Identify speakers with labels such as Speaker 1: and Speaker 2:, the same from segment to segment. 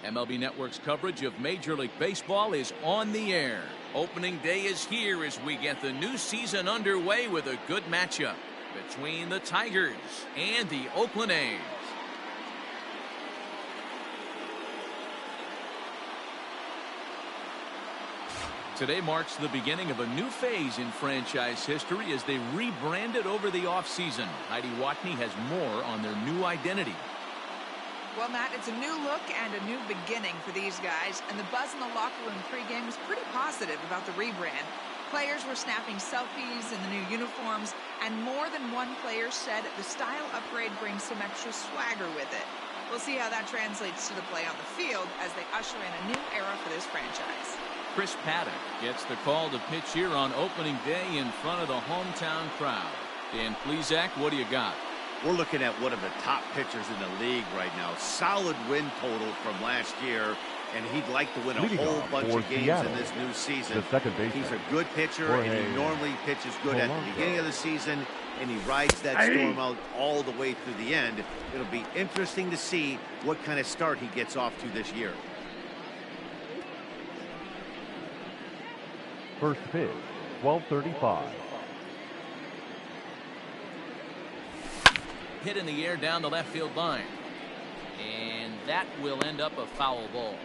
Speaker 1: MLB Network's coverage of Major League Baseball is on the air. Opening day is here as we get the new season underway with a good matchup between the Tigers and the Oakland A's. Today marks the beginning of a new phase in franchise history as they rebranded over the offseason. Heidi Watney has more on their new identity.
Speaker 2: Well, Matt, it's a new look and a new beginning for these guys, and the buzz in the locker room pregame was pretty positive about the rebrand. Players were snapping selfies in the new uniforms, and more than one player said the style upgrade brings some extra swagger with it. We'll see how that translates to the play on the field as they usher in a new era for this franchise.
Speaker 1: Chris Paddock gets the call to pitch here on opening day in front of the hometown crowd. Dan Plesac, what do you got?
Speaker 3: We're looking at one of the top pitchers in the league right now. Solid win total from last year, and he'd like to win a whole bunch of games in this new season. He's a good pitcher, and he normally pitches good at the beginning of the season, and he rides that storm out all the way through the end. It'll be interesting to see what kind of start he gets off to this year.
Speaker 4: First pitch, 12:35.
Speaker 1: Hit in the air down the left field line. And that will end up a foul ball.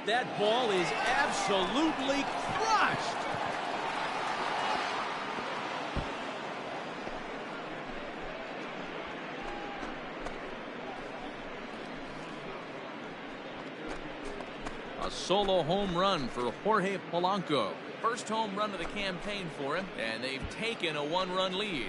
Speaker 1: That ball is absolutely crushed. A solo home run for Jorge Polanco. First home run of the campaign for him, and they've taken a one-run lead.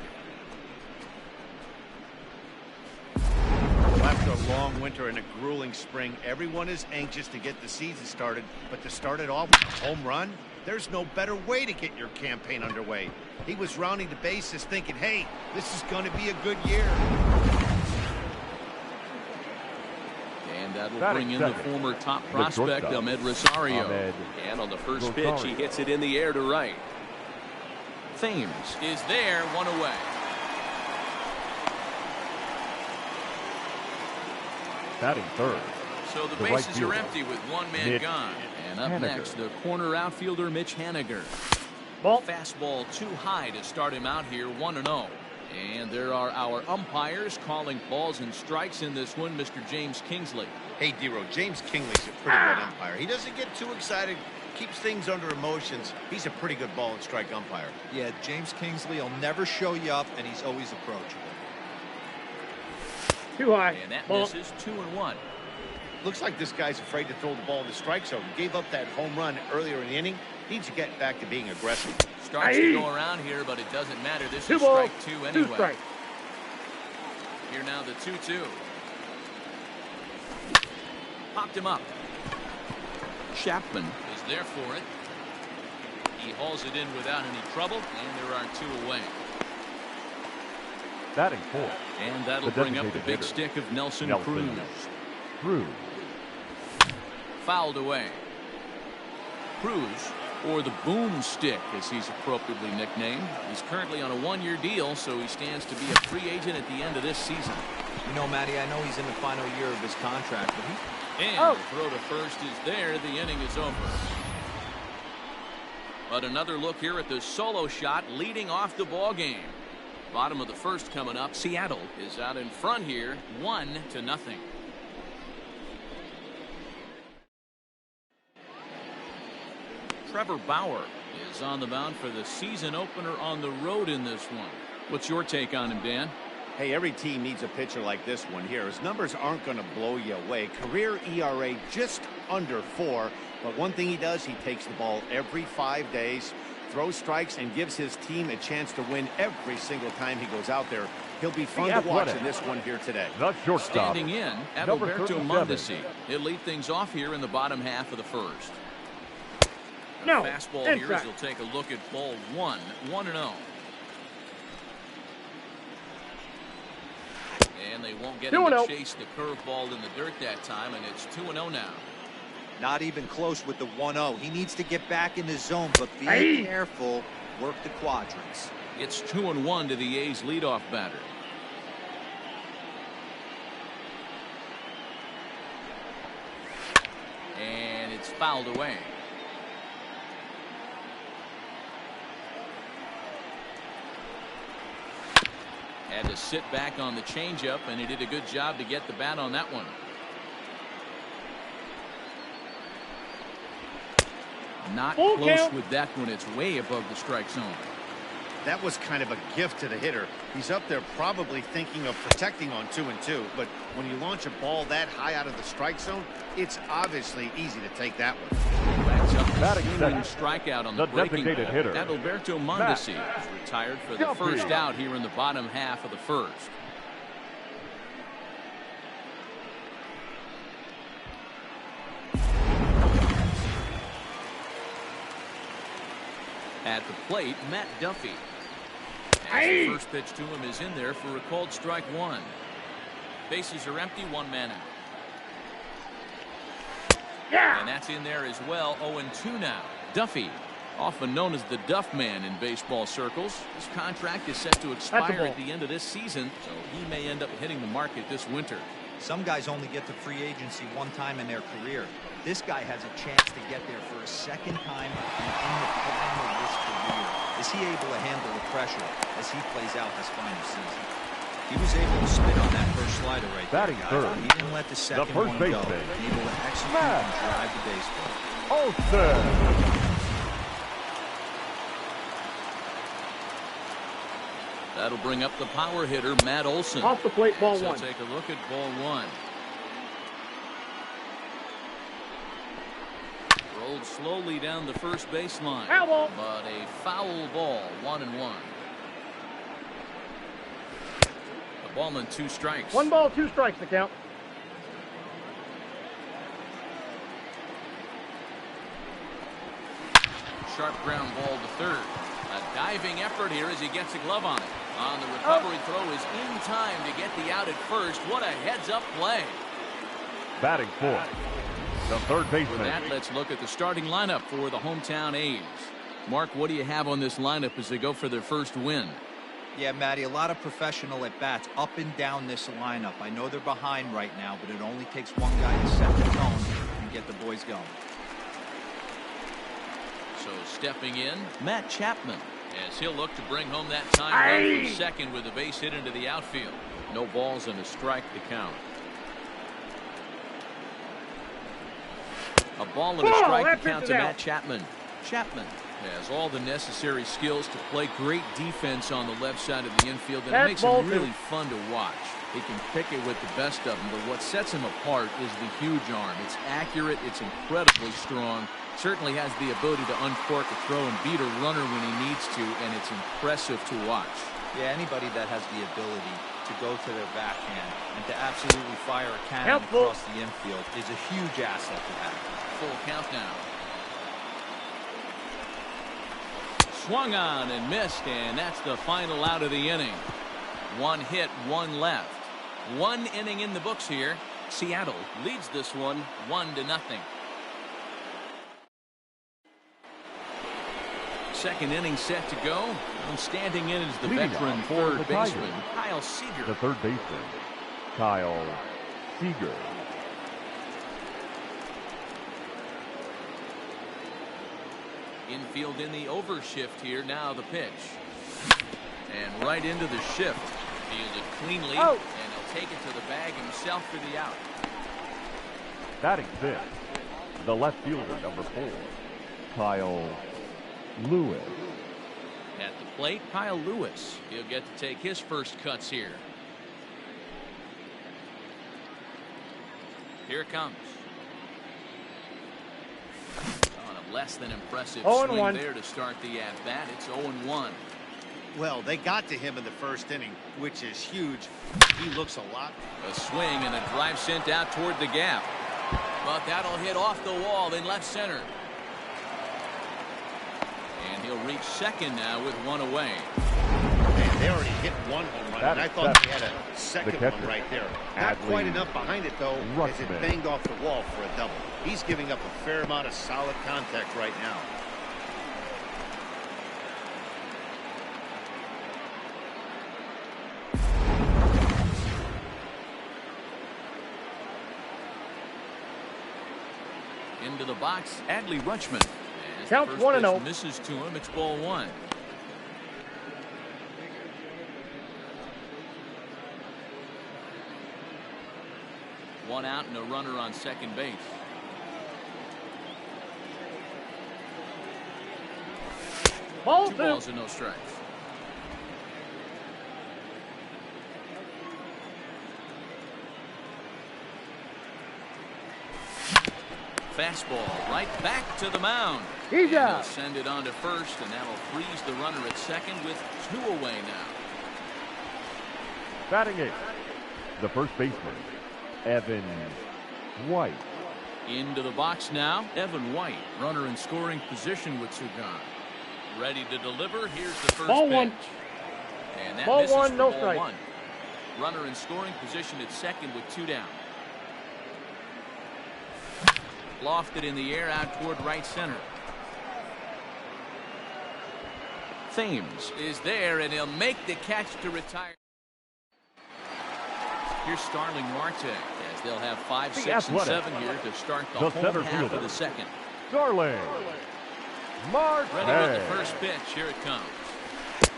Speaker 3: After a long winter and a grueling spring, everyone is anxious to get the season started, but to start it off with a home run, there's no better way to get your campaign underway. He was rounding the bases thinking, hey, this is going to be a good year.
Speaker 1: And that'll bring in the former top prospect, Amed Rosario. And on the first pitch, he hits it in the air to right. Thames is there, one away.
Speaker 4: Batting third.
Speaker 1: So the bases are empty with one man gone. And up next, the corner outfielder, Mitch Haniger. Fastball too high to start him out here, 1-0. And there are our umpires calling balls and strikes in this one, Mr. James Kingsley.
Speaker 3: Hey, D-Row, James Kingsley's a pretty good umpire. He doesn't get too excited, keeps things under emotions. He's a pretty good ball and strike umpire.
Speaker 5: Yeah, James Kingsley will never show you up, and he's always approachable.
Speaker 6: Too high.
Speaker 1: And that misses, 2-1.
Speaker 3: Looks like this guy's afraid to throw the ball in the strike zone. Gave up that home run earlier in the inning. Needs to get back to being aggressive.
Speaker 1: Starts to go around here, but it doesn't matter. This is strike two anyway. Here now the 2-2. Popped him up. Chapman is there for it. He hauls it in without any trouble, and there are two away.
Speaker 4: Batting fourth.
Speaker 1: And that'll bring up the big stick of Nelson Cruz. Fouled away. Cruz, or the boomstick as he's appropriately nicknamed. He's currently on a one-year deal, so he stands to be a free agent at the end of this season.
Speaker 5: You know, Matty, I know he's in the final year of his contract, but
Speaker 1: the throw to first is there. The inning is over. But another look here at the solo shot leading off the ball game. Bottom of the first coming up. Seattle is out in front here, 1-0. Trevor Bauer is on the mound for the season opener on the road in this one. What's your take on him, Dan?
Speaker 3: Hey, every team needs a pitcher like this one here. His numbers aren't going to blow you away. Career ERA just under 4. But one thing he does, he takes the ball every 5 days, throws strikes, and gives his team a chance to win every single time he goes out there. He'll be fun to watch in this one here today.
Speaker 1: Standing in, Adalberto Mondesi. He'll lead things off here in the bottom half of the first. Fastball here as he'll take a look at ball 1, 1-0. And they won't get him to chase the curveball in the dirt that time, and it's 2-0 now.
Speaker 5: Not even close with the 1-0. He needs to get back in the zone, but be careful. Work the quadrants.
Speaker 1: It's 2-1 to the A's leadoff batter. And it's fouled away. Had to sit back on the changeup, and he did a good job to get the bat on that one. Not close with that one. It's way above the strike zone.
Speaker 3: That was kind of a gift to the hitter. He's up there probably thinking of protecting on 2-2, but when you launch a ball that high out of the strike zone, it's obviously easy to take that one.
Speaker 1: Backs up the swinging strikeout on the breaking ball.
Speaker 4: Hitter.
Speaker 1: Adalberto Mondesi is retired for the first out here in the bottom half of the first. At the plate, Matt Duffy. As the first pitch to him is in there for a called strike one. Bases are empty, one man out. And that's in there as well. 0-2 now. Duffy, often known as the Duff Man in baseball circles. His contract is set to expire at the end of this season, so he may end up hitting the market this winter.
Speaker 5: Some guys only get to free agency one time in their career. This guy has a chance to get there for a second time and in the prime of his career. Is he able to handle the pressure as he plays out this final season? He was able to spit on that first slider right there, guys. He didn't let the second one go. Able to execute and drive the baseball.
Speaker 1: That'll bring up the power hitter, Matt Olson.
Speaker 6: Off the plate, ball one.
Speaker 1: So take a look at ball one. Rolled slowly down the first baseline. But a foul ball, 1-1. A ball and two strikes.
Speaker 6: 1 ball, 2 strikes to count.
Speaker 1: Sharp ground ball to third. A diving effort here as he gets a glove on it. On the recovery throw is in time to get the out at first. What a heads-up play.
Speaker 4: Batting fourth, the third baseman.
Speaker 1: With that, let's look at the starting lineup for the hometown A's. Mark, what do you have on this lineup as they go for their first win?
Speaker 5: Yeah, Matty, a lot of professional at-bats up and down this lineup. I know they're behind right now, but it only takes one guy to set the tone and get the boys going.
Speaker 1: So stepping in, Matt Chapman, as he'll look to bring home that time run from second with a base hit into the outfield. No balls and a strike to count. A ball and a strike to count to Matt Chapman. Chapman has all the necessary skills to play great defense on the left side of the infield, and it makes him really fun to watch. He can pick it with the best of them, but what sets him apart is the huge arm. It's accurate, it's incredibly strong, certainly has the ability to uncork a throw and beat a runner when he needs to, and it's impressive to watch.
Speaker 5: Yeah, anybody that has the ability to go to their backhand and to absolutely fire a cannon across the infield is a huge asset to have.
Speaker 1: Full count now. Swung on and missed, and that's the final out of the inning. One hit, one left. One inning in the books here. Seattle leads this one 1-0. Second inning set to go. And standing in is the veteran third baseman, Kyle Seager.
Speaker 4: The third baseman, Kyle Seager.
Speaker 1: Infield in the overshift here. Now the pitch. And right into the shift. Fielded cleanly. And he'll take it to the bag himself for the out.
Speaker 4: Batting fifth, the left fielder, number 4, Kyle Lewis.
Speaker 1: At the plate, Kyle Lewis. He'll get to take his first cuts here. Here it comes. Less than impressive swing there to start the at-bat. It's 0-1.
Speaker 3: Well, they got to him in the first inning, which is huge. He looks a lot.
Speaker 1: A swing and a drive sent out toward the gap. But that'll hit off the wall in left center. And he'll reach second now with one away.
Speaker 3: And They already hit one home run, and I thought they had a second one right there. Not quite enough behind it, though, as it banged off the wall for a double. He's giving up a fair amount of solid contact right now.
Speaker 1: Into the box, Adley Rutschman.
Speaker 6: Counts 1-0.
Speaker 1: Misses to him. It's ball one. One out and a runner on second base.
Speaker 6: Ball
Speaker 1: 2
Speaker 6: 2.
Speaker 1: balls and no strikes. Fastball right back to the mound.
Speaker 6: He's out.
Speaker 1: He'll send it on to first, and that'll freeze the runner at second with 2 away now.
Speaker 4: Batting 8th, the first baseman, Evan White.
Speaker 1: Into the box now, Evan White, runner in scoring position with 2 gone. Ready to deliver. Here's the first
Speaker 6: Ball
Speaker 1: pitch.
Speaker 6: 1.
Speaker 1: And that
Speaker 6: Ball
Speaker 1: misses
Speaker 6: 1,
Speaker 1: for
Speaker 6: no
Speaker 1: ball
Speaker 6: strike.
Speaker 1: 1. Runner in scoring position at second with 2 down. Lofted in the air out toward right center. Thames is there, and he'll make the catch to retire. Here's Starling Marte, as they'll have 5, 6, and 7 here to start the home
Speaker 4: center
Speaker 1: half
Speaker 4: fielder,
Speaker 1: of the second.
Speaker 4: Starling Marte.
Speaker 1: Ready with the first pitch. Here it comes.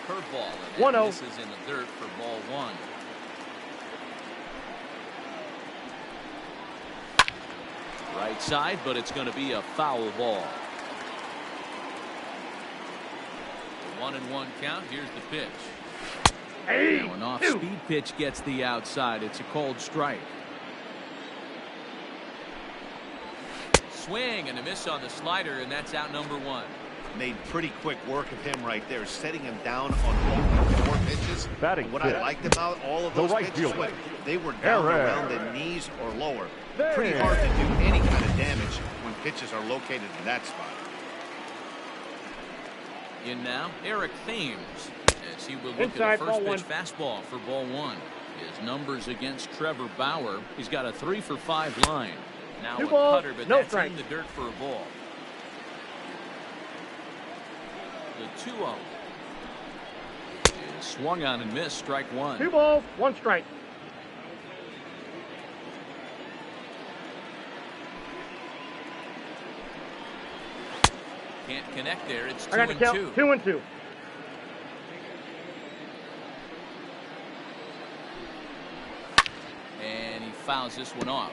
Speaker 1: Curveball, and
Speaker 6: 1-0.
Speaker 1: this is in the dirt for ball 1. Right side, but it's going to be a foul ball. The 1-1 count. Here's the pitch. Now an off-speed pitch gets the outside. It's a called strike. Swing and a miss on the slider, and that's out number 1.
Speaker 3: Made pretty quick work of him right there, setting him down on only 4 pitches.
Speaker 4: Batting
Speaker 3: what
Speaker 4: fifth,
Speaker 3: I liked about all of those
Speaker 4: right
Speaker 3: pitches,
Speaker 4: fielder,
Speaker 3: they were down around the knees or lower. Pretty hard to do any kind of damage when pitches are located in that spot.
Speaker 1: In now, Eric Thames, as he will look
Speaker 6: Inside,
Speaker 1: at the first
Speaker 6: ball
Speaker 1: pitch
Speaker 6: 1.
Speaker 1: fastball for ball 1. His numbers against Trevor Bauer. He's got a 3 for 5 line. Now
Speaker 6: 2
Speaker 1: a
Speaker 6: balls,
Speaker 1: cutter, but
Speaker 6: no
Speaker 1: that's
Speaker 6: strike.
Speaker 1: in the dirt for a ball. The 2-0. And swung on and missed, strike 1.
Speaker 6: 2 balls, 1 strike.
Speaker 1: Can't connect there. It's
Speaker 6: I got
Speaker 1: 2
Speaker 6: to
Speaker 1: and
Speaker 6: count
Speaker 1: 2.
Speaker 6: 2 and 2.
Speaker 1: And he fouls this one off.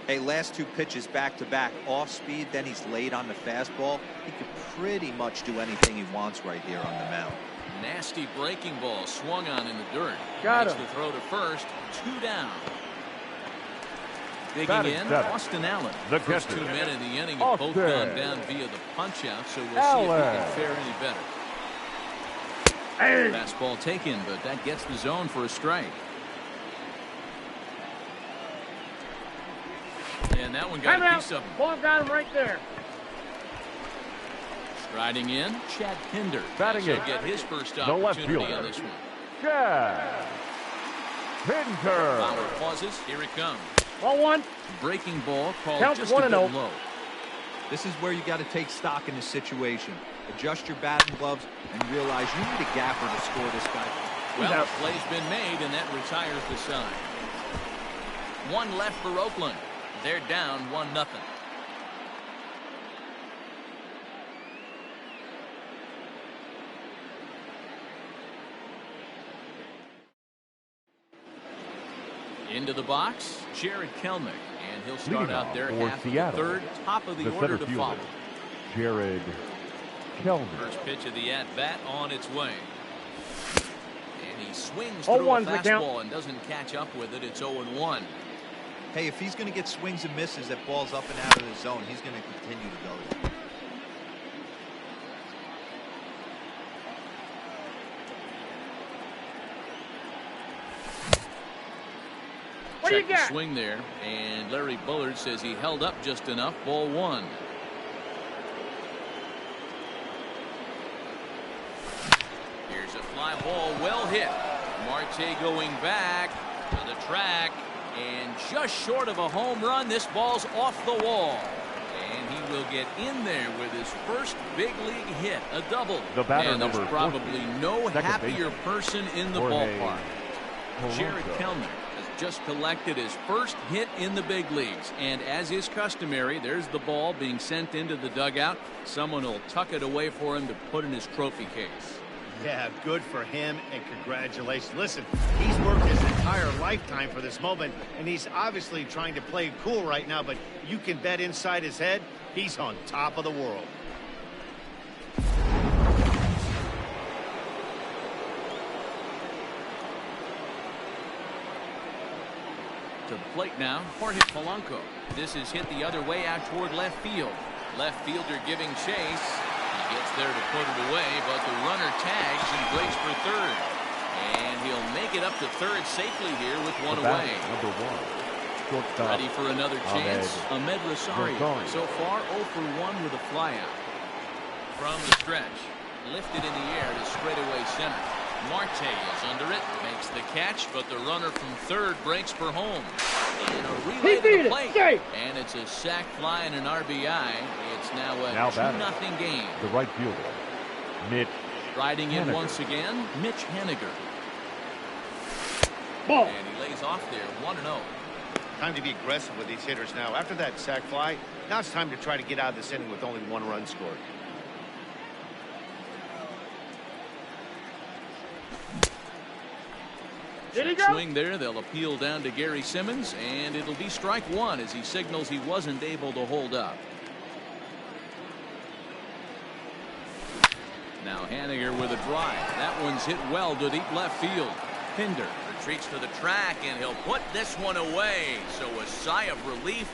Speaker 5: Hey, last 2 pitches back-to-back off speed, then he's laid on the fastball. He could pretty much do anything he wants right here on the mound.
Speaker 1: Nasty breaking ball swung on in the dirt.
Speaker 6: Got
Speaker 1: Makes
Speaker 6: him.
Speaker 1: the throw to first. 2 down. Digging
Speaker 4: Batting
Speaker 1: in,
Speaker 4: 7th,
Speaker 1: Austin Allen.
Speaker 4: the
Speaker 1: First
Speaker 4: catcher,
Speaker 1: 2 men in the inning have both
Speaker 4: Austin
Speaker 1: gone down via the punch-out, so we'll see if
Speaker 4: Allen.
Speaker 1: he can fare any better. Fastball taken, but that gets the zone for a strike. And that one got a piece of him.
Speaker 6: Ball got him right there.
Speaker 1: Striding in, Chad Pinder.
Speaker 4: Batting
Speaker 1: He'll
Speaker 4: 8th,
Speaker 1: get his first
Speaker 4: the left
Speaker 1: opportunity
Speaker 4: fielder,
Speaker 1: on this one.
Speaker 4: Chad Pinder.
Speaker 1: Bauer pauses. Here it comes.
Speaker 6: Ball 1.
Speaker 1: Breaking ball called
Speaker 6: Counts
Speaker 1: just a bit
Speaker 6: 1-0.
Speaker 1: low.
Speaker 5: This is where you got to take stock in the situation. Adjust your batting gloves and realize you need a gapper to score this guy.
Speaker 1: Well, the play's been made, and that retires the side. 1 left for Oakland. They're down 1-0. Into the box, Jared Kelnick, and he'll start
Speaker 4: Leading
Speaker 1: out
Speaker 4: off
Speaker 1: their
Speaker 4: for
Speaker 1: half of
Speaker 4: Seattle,
Speaker 1: the 3rd, top of the order
Speaker 4: center
Speaker 1: to
Speaker 4: fielder,
Speaker 1: follow.
Speaker 4: Jared Kelnick.
Speaker 1: First pitch of the at-bat on its way. And he swings
Speaker 6: 0-1
Speaker 1: through a
Speaker 6: the count.
Speaker 1: fastball and doesn't catch up with it. It's 0-1.
Speaker 5: Hey, if he's going to get swings and misses at balls up and out of the zone, he's going to continue to go there.
Speaker 6: What do you
Speaker 1: Check the
Speaker 6: got?
Speaker 1: swing there, and Larry Bullard says he held up just enough. Ball 1. Here's a fly Ball well hit. Marte going back to the track, and just short of a home run. This ball's off the wall. And he will get in there with his first big league hit, a double.
Speaker 4: The batter,
Speaker 1: and there's
Speaker 4: number
Speaker 1: probably
Speaker 4: 14,
Speaker 1: no
Speaker 4: second
Speaker 1: happier
Speaker 4: baseman,
Speaker 1: person in the
Speaker 4: Jorge
Speaker 1: ballpark. Jared
Speaker 4: Polanco.
Speaker 1: Kellner has just collected his first hit in the big leagues. And as is customary, there's the ball being sent into the dugout. Someone will tuck it away for him to put in his trophy case.
Speaker 3: Yeah, good for him, and congratulations. Listen, he's worked his entire lifetime for this moment, and he's obviously trying to play cool right now, but you can bet inside his head, he's on top of the world.
Speaker 1: To the plate now, Jorge Polanco. This is hit the other way out toward left field. Left fielder giving chase. He gets there to put it away, but the runner tags and breaks for third. And he'll make it up to third safely here with one away.
Speaker 4: Number 1, shortstop.
Speaker 1: Ready for another chance. Ahmed Rosario. So far 0 for 1 with a flyout. From the stretch, lifted in the air to straightaway center. Marte is under it, makes the catch, but the runner from third breaks for home. And a relay to the plate. And it's a sac fly and an RBI. It's now a 2-0 game.
Speaker 4: The right fielder, Mitch
Speaker 1: Riding in
Speaker 4: Haniger.
Speaker 1: once again, Mitch Haniger.
Speaker 6: Ball.
Speaker 1: And he lays off there, 1-0.
Speaker 3: Time to be aggressive with these hitters now. After that sac fly, now it's time to try to get out of this inning with only 1 run scored.
Speaker 6: Did he go?
Speaker 1: Swing there, they'll appeal down to Gary Simmons, and it'll be strike 1 as he signals he wasn't able to hold up. Now Haniger with a drive. That one's hit well to deep left field. Pinder retreats to the track, and he'll put this one away. So a sigh of relief.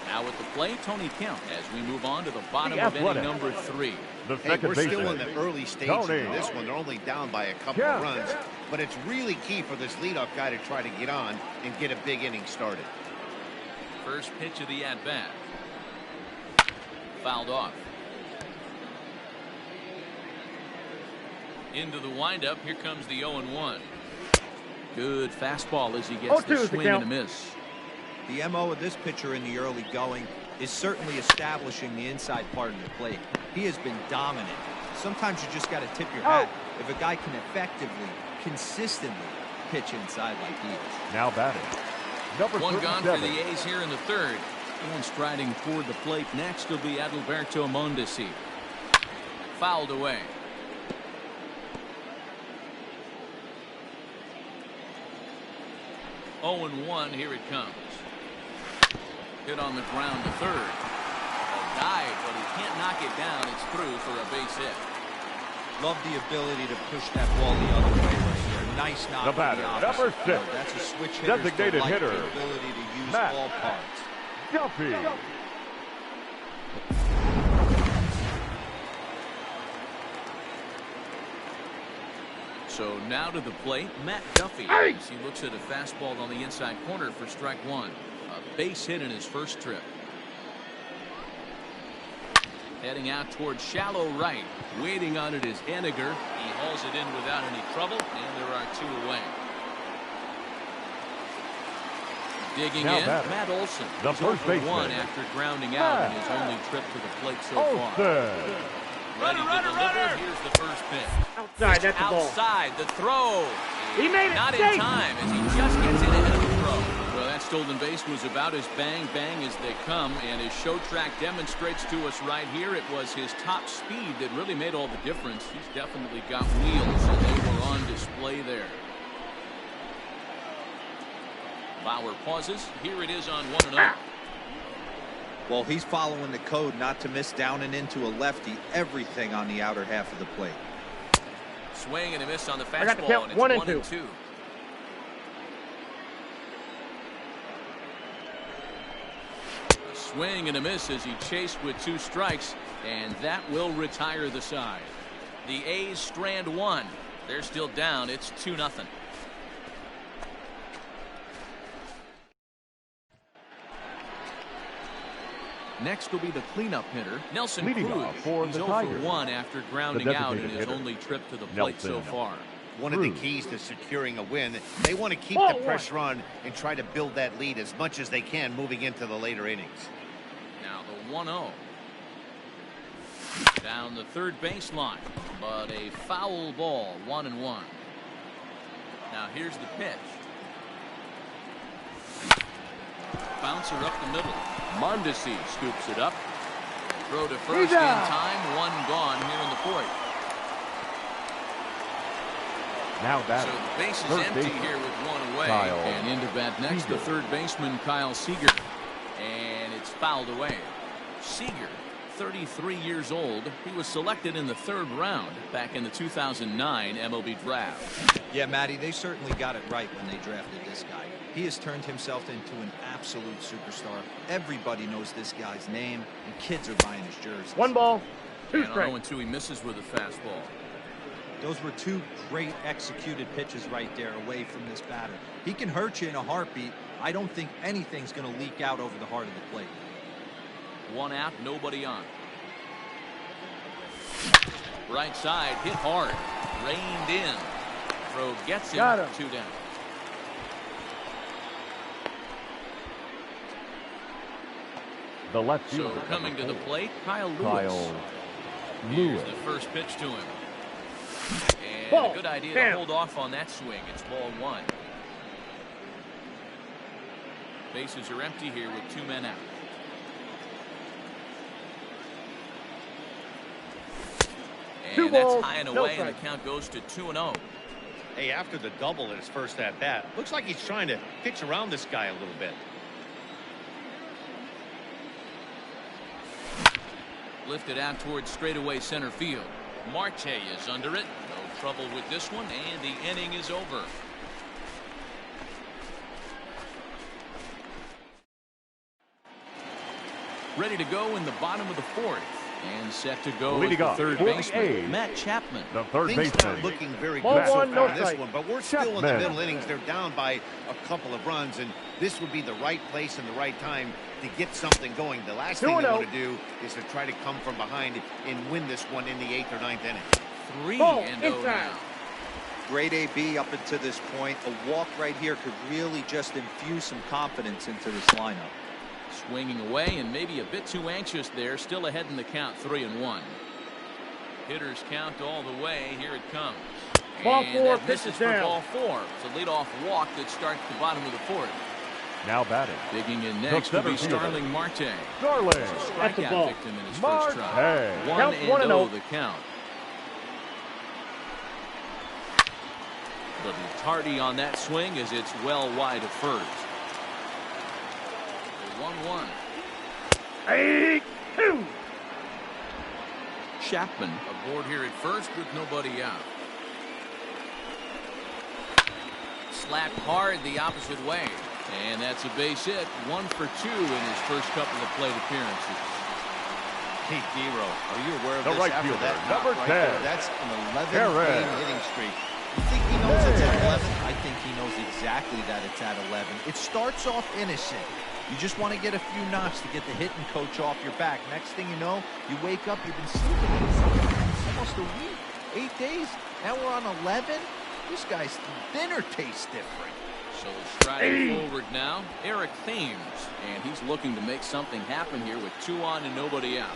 Speaker 1: Now at the plate, Tony Kemp as we move on to the bottom of inning number 3.
Speaker 4: The
Speaker 3: Hey,
Speaker 4: second
Speaker 3: we're still
Speaker 4: baseman,
Speaker 3: in the early stages of this one. They're only down by a couple of runs, but it's really key for this leadoff guy to try to get on and get a big inning started.
Speaker 1: First pitch of the at-bat. Fouled off. Into the windup. Here comes the 0-1. Good fastball as he gets the swing and a miss.
Speaker 5: The MO of this pitcher in the early going is certainly establishing the inside part of the plate. He has been dominant. Sometimes you just got to tip your hat if a guy can effectively, consistently pitch inside like he is.
Speaker 4: now batting. Number
Speaker 1: 1 gone for
Speaker 4: 37.
Speaker 1: the A's here in the third. And striding toward the plate next will be Adalberto Mondesi. Fouled away. Oh and 1, here it comes. Hit on the ground to third. A dive, but he can't knock it down. It's through for a base hit.
Speaker 5: Love the ability to push that ball the other way right here. Nice knock.
Speaker 4: The batter, number 6.
Speaker 5: That's a switch hitter.
Speaker 4: Designated hitter,
Speaker 5: The ability to use
Speaker 4: Matt
Speaker 5: ball parts.
Speaker 4: Duffy.
Speaker 1: So now to the plate, Matt Duffy. As he looks at a fastball on the inside corner for strike 1. A base hit in his first trip. Heading out towards shallow right. Waiting on it is Haniger. He hauls it in without any trouble, and there are 2 away. Digging
Speaker 4: Now
Speaker 1: in,
Speaker 4: batter,
Speaker 1: Matt Olson.
Speaker 4: the
Speaker 1: He's
Speaker 4: first
Speaker 1: 0 for
Speaker 4: baseman,
Speaker 1: 1 after grounding out in his only trip to the plate so far.
Speaker 4: Olsen.
Speaker 1: Ready to deliver. Here's the first pitch.
Speaker 6: Outside, that's the ball.
Speaker 1: Outside, the throw.
Speaker 6: He made it
Speaker 1: Not in
Speaker 6: safe.
Speaker 1: time as he just gets in ahead of the throw. Well, that stolen base was about as bang as they come, and his show track demonstrates to us right here it was his top speed that really made all the difference. He's definitely got wheels, and they were on display there. Bauer pauses. Here it is on 1-0.
Speaker 5: Well, he's following the code not to miss down and into a lefty. Everything on the outer half of the plate.
Speaker 1: Swing and a miss on the
Speaker 6: I got the
Speaker 1: fastball,
Speaker 6: count,
Speaker 1: and it's
Speaker 6: 1 and
Speaker 1: 1
Speaker 6: 2.
Speaker 1: and 2. A swing and a miss as he chased with 2 strikes, and that will retire the side. The A's strand 1. They're still down. It's 2-0. Next will be the cleanup hitter, Nelson
Speaker 4: Leading
Speaker 1: Cruz.
Speaker 4: off for
Speaker 1: He's
Speaker 4: the
Speaker 1: 0 for
Speaker 4: Tigers,
Speaker 1: 1 after grounding out in his
Speaker 4: hitter,
Speaker 1: only trip to the plate so
Speaker 4: Nelson
Speaker 1: far.
Speaker 3: One of the keys to securing a win, they want to keep the pressure on and try to build that lead as much as they can moving into the later innings.
Speaker 1: Now the 1-0. Down the third baseline, but a foul ball, 1-1. Now here's the pitch. Bouncer up the middle. Mondesi scoops it up. Throw to first in time. One gone here in the fourth.
Speaker 4: Now
Speaker 1: So
Speaker 4: batting,
Speaker 1: the base is
Speaker 4: third
Speaker 1: empty
Speaker 4: baseman,
Speaker 1: here with one away.
Speaker 4: Kyle
Speaker 1: And into bat next,
Speaker 4: Seager.
Speaker 1: the third baseman, Kyle Seager. And it's fouled away. Seager, 33 years old. He was selected in the third round back in the 2009 MLB draft.
Speaker 5: Yeah, Matty, they certainly got it right when they drafted this guy. He has turned himself into an absolute superstar. Everybody knows this guy's name, and kids are buying his jerseys.
Speaker 6: 1 ball, 2
Speaker 1: And
Speaker 6: strikes.
Speaker 1: 0-2, he misses with a fastball.
Speaker 5: Those were two great executed pitches right there away from this batter. He can hurt you in a heartbeat. I don't think anything's going to leak out over the heart of the plate.
Speaker 1: One out, nobody on. Right side, hit hard. Reined in. Throw gets him.
Speaker 6: Got him.
Speaker 1: 2 down.
Speaker 4: the left
Speaker 1: So
Speaker 4: fielder.
Speaker 1: coming to the plate, Kyle Lewis.
Speaker 4: Kyle
Speaker 1: Here's
Speaker 4: Lewis.
Speaker 1: the first pitch to him. And
Speaker 6: Ball.
Speaker 1: a good idea
Speaker 6: Damn.
Speaker 1: to hold off on that swing. It's ball 1. Bases are empty here with 2 men out.
Speaker 6: Two
Speaker 1: And that's
Speaker 6: balls,
Speaker 1: high and
Speaker 6: no
Speaker 1: away, and the
Speaker 6: strikes.
Speaker 1: count goes to 2-0.
Speaker 3: Hey, after the double in his first at-bat, looks like he's trying to pitch around this guy a little bit.
Speaker 1: Lifted out towards straightaway center field. Marte is under it. No trouble with this one, and the inning is over. Ready to go in the bottom of the fourth. And set to go
Speaker 4: Leading
Speaker 1: is the
Speaker 4: off
Speaker 1: third
Speaker 4: for the
Speaker 1: baseman,
Speaker 4: A's.
Speaker 1: Matt Chapman.
Speaker 4: The third
Speaker 3: Things
Speaker 4: baseman.
Speaker 3: aren't looking very
Speaker 6: Ball
Speaker 3: good so
Speaker 6: one,
Speaker 3: far
Speaker 6: no
Speaker 3: in this
Speaker 6: strike.
Speaker 3: one, but we're still in the
Speaker 4: Chapman.
Speaker 3: middle innings. They're down by a couple of runs, and this would be the right place and the right time to get something going. The last thing they
Speaker 6: 2-0.
Speaker 3: want to do is to try to come from behind and win this one in the 8th or 9th inning.
Speaker 1: 3
Speaker 6: Ball
Speaker 1: and
Speaker 6: inside.
Speaker 1: 0 now.
Speaker 5: Great AB up until this point. A walk right here could really just infuse some confidence into this lineup.
Speaker 1: Swinging away and maybe a bit too anxious there. Still ahead in the count, 3-1. Hitters count all the way. Here it comes.
Speaker 6: Ball
Speaker 1: And
Speaker 6: 4,
Speaker 1: that
Speaker 6: pitch
Speaker 1: misses
Speaker 6: is
Speaker 1: for
Speaker 6: down.
Speaker 1: ball 4. It's a leadoff walk that starts the bottom of the fourth.
Speaker 4: Now batting,
Speaker 1: Digging in next will
Speaker 4: center
Speaker 1: be
Speaker 4: fielder.
Speaker 1: Starling Marte.
Speaker 4: Starling
Speaker 6: That's a
Speaker 1: Strikeout
Speaker 6: ball.
Speaker 1: victim in his
Speaker 4: Marte.
Speaker 1: first try.
Speaker 4: Count
Speaker 1: 1-0
Speaker 6: 1-0.
Speaker 1: the count. Little tardy on that swing as it's well wide of first. The 1-1.
Speaker 6: 8-2.
Speaker 1: Chapman aboard here at first with nobody out. Slapped hard the opposite way. And that's a base hit. 1 for 2 in his first couple of plate appearances.
Speaker 3: Hey, Dero, are you aware of
Speaker 4: The
Speaker 3: this?
Speaker 4: right
Speaker 3: After
Speaker 4: fielder,
Speaker 3: that knock
Speaker 4: number
Speaker 3: right
Speaker 4: 10.
Speaker 3: there, that's an 11-game
Speaker 4: Perez.
Speaker 3: hitting streak. You think he knows it's at 11?
Speaker 5: I think he knows exactly that it's at 11. It starts off innocent. You just want to get a few knocks to get the hitting coach off your back. Next thing you know, you wake up, you've been sleeping it's almost a week, 8 days. Now we're on 11. This guy's dinner tastes different.
Speaker 1: So striding forward now, Eric Thames. And he's looking to make something happen here with 2 on and nobody out.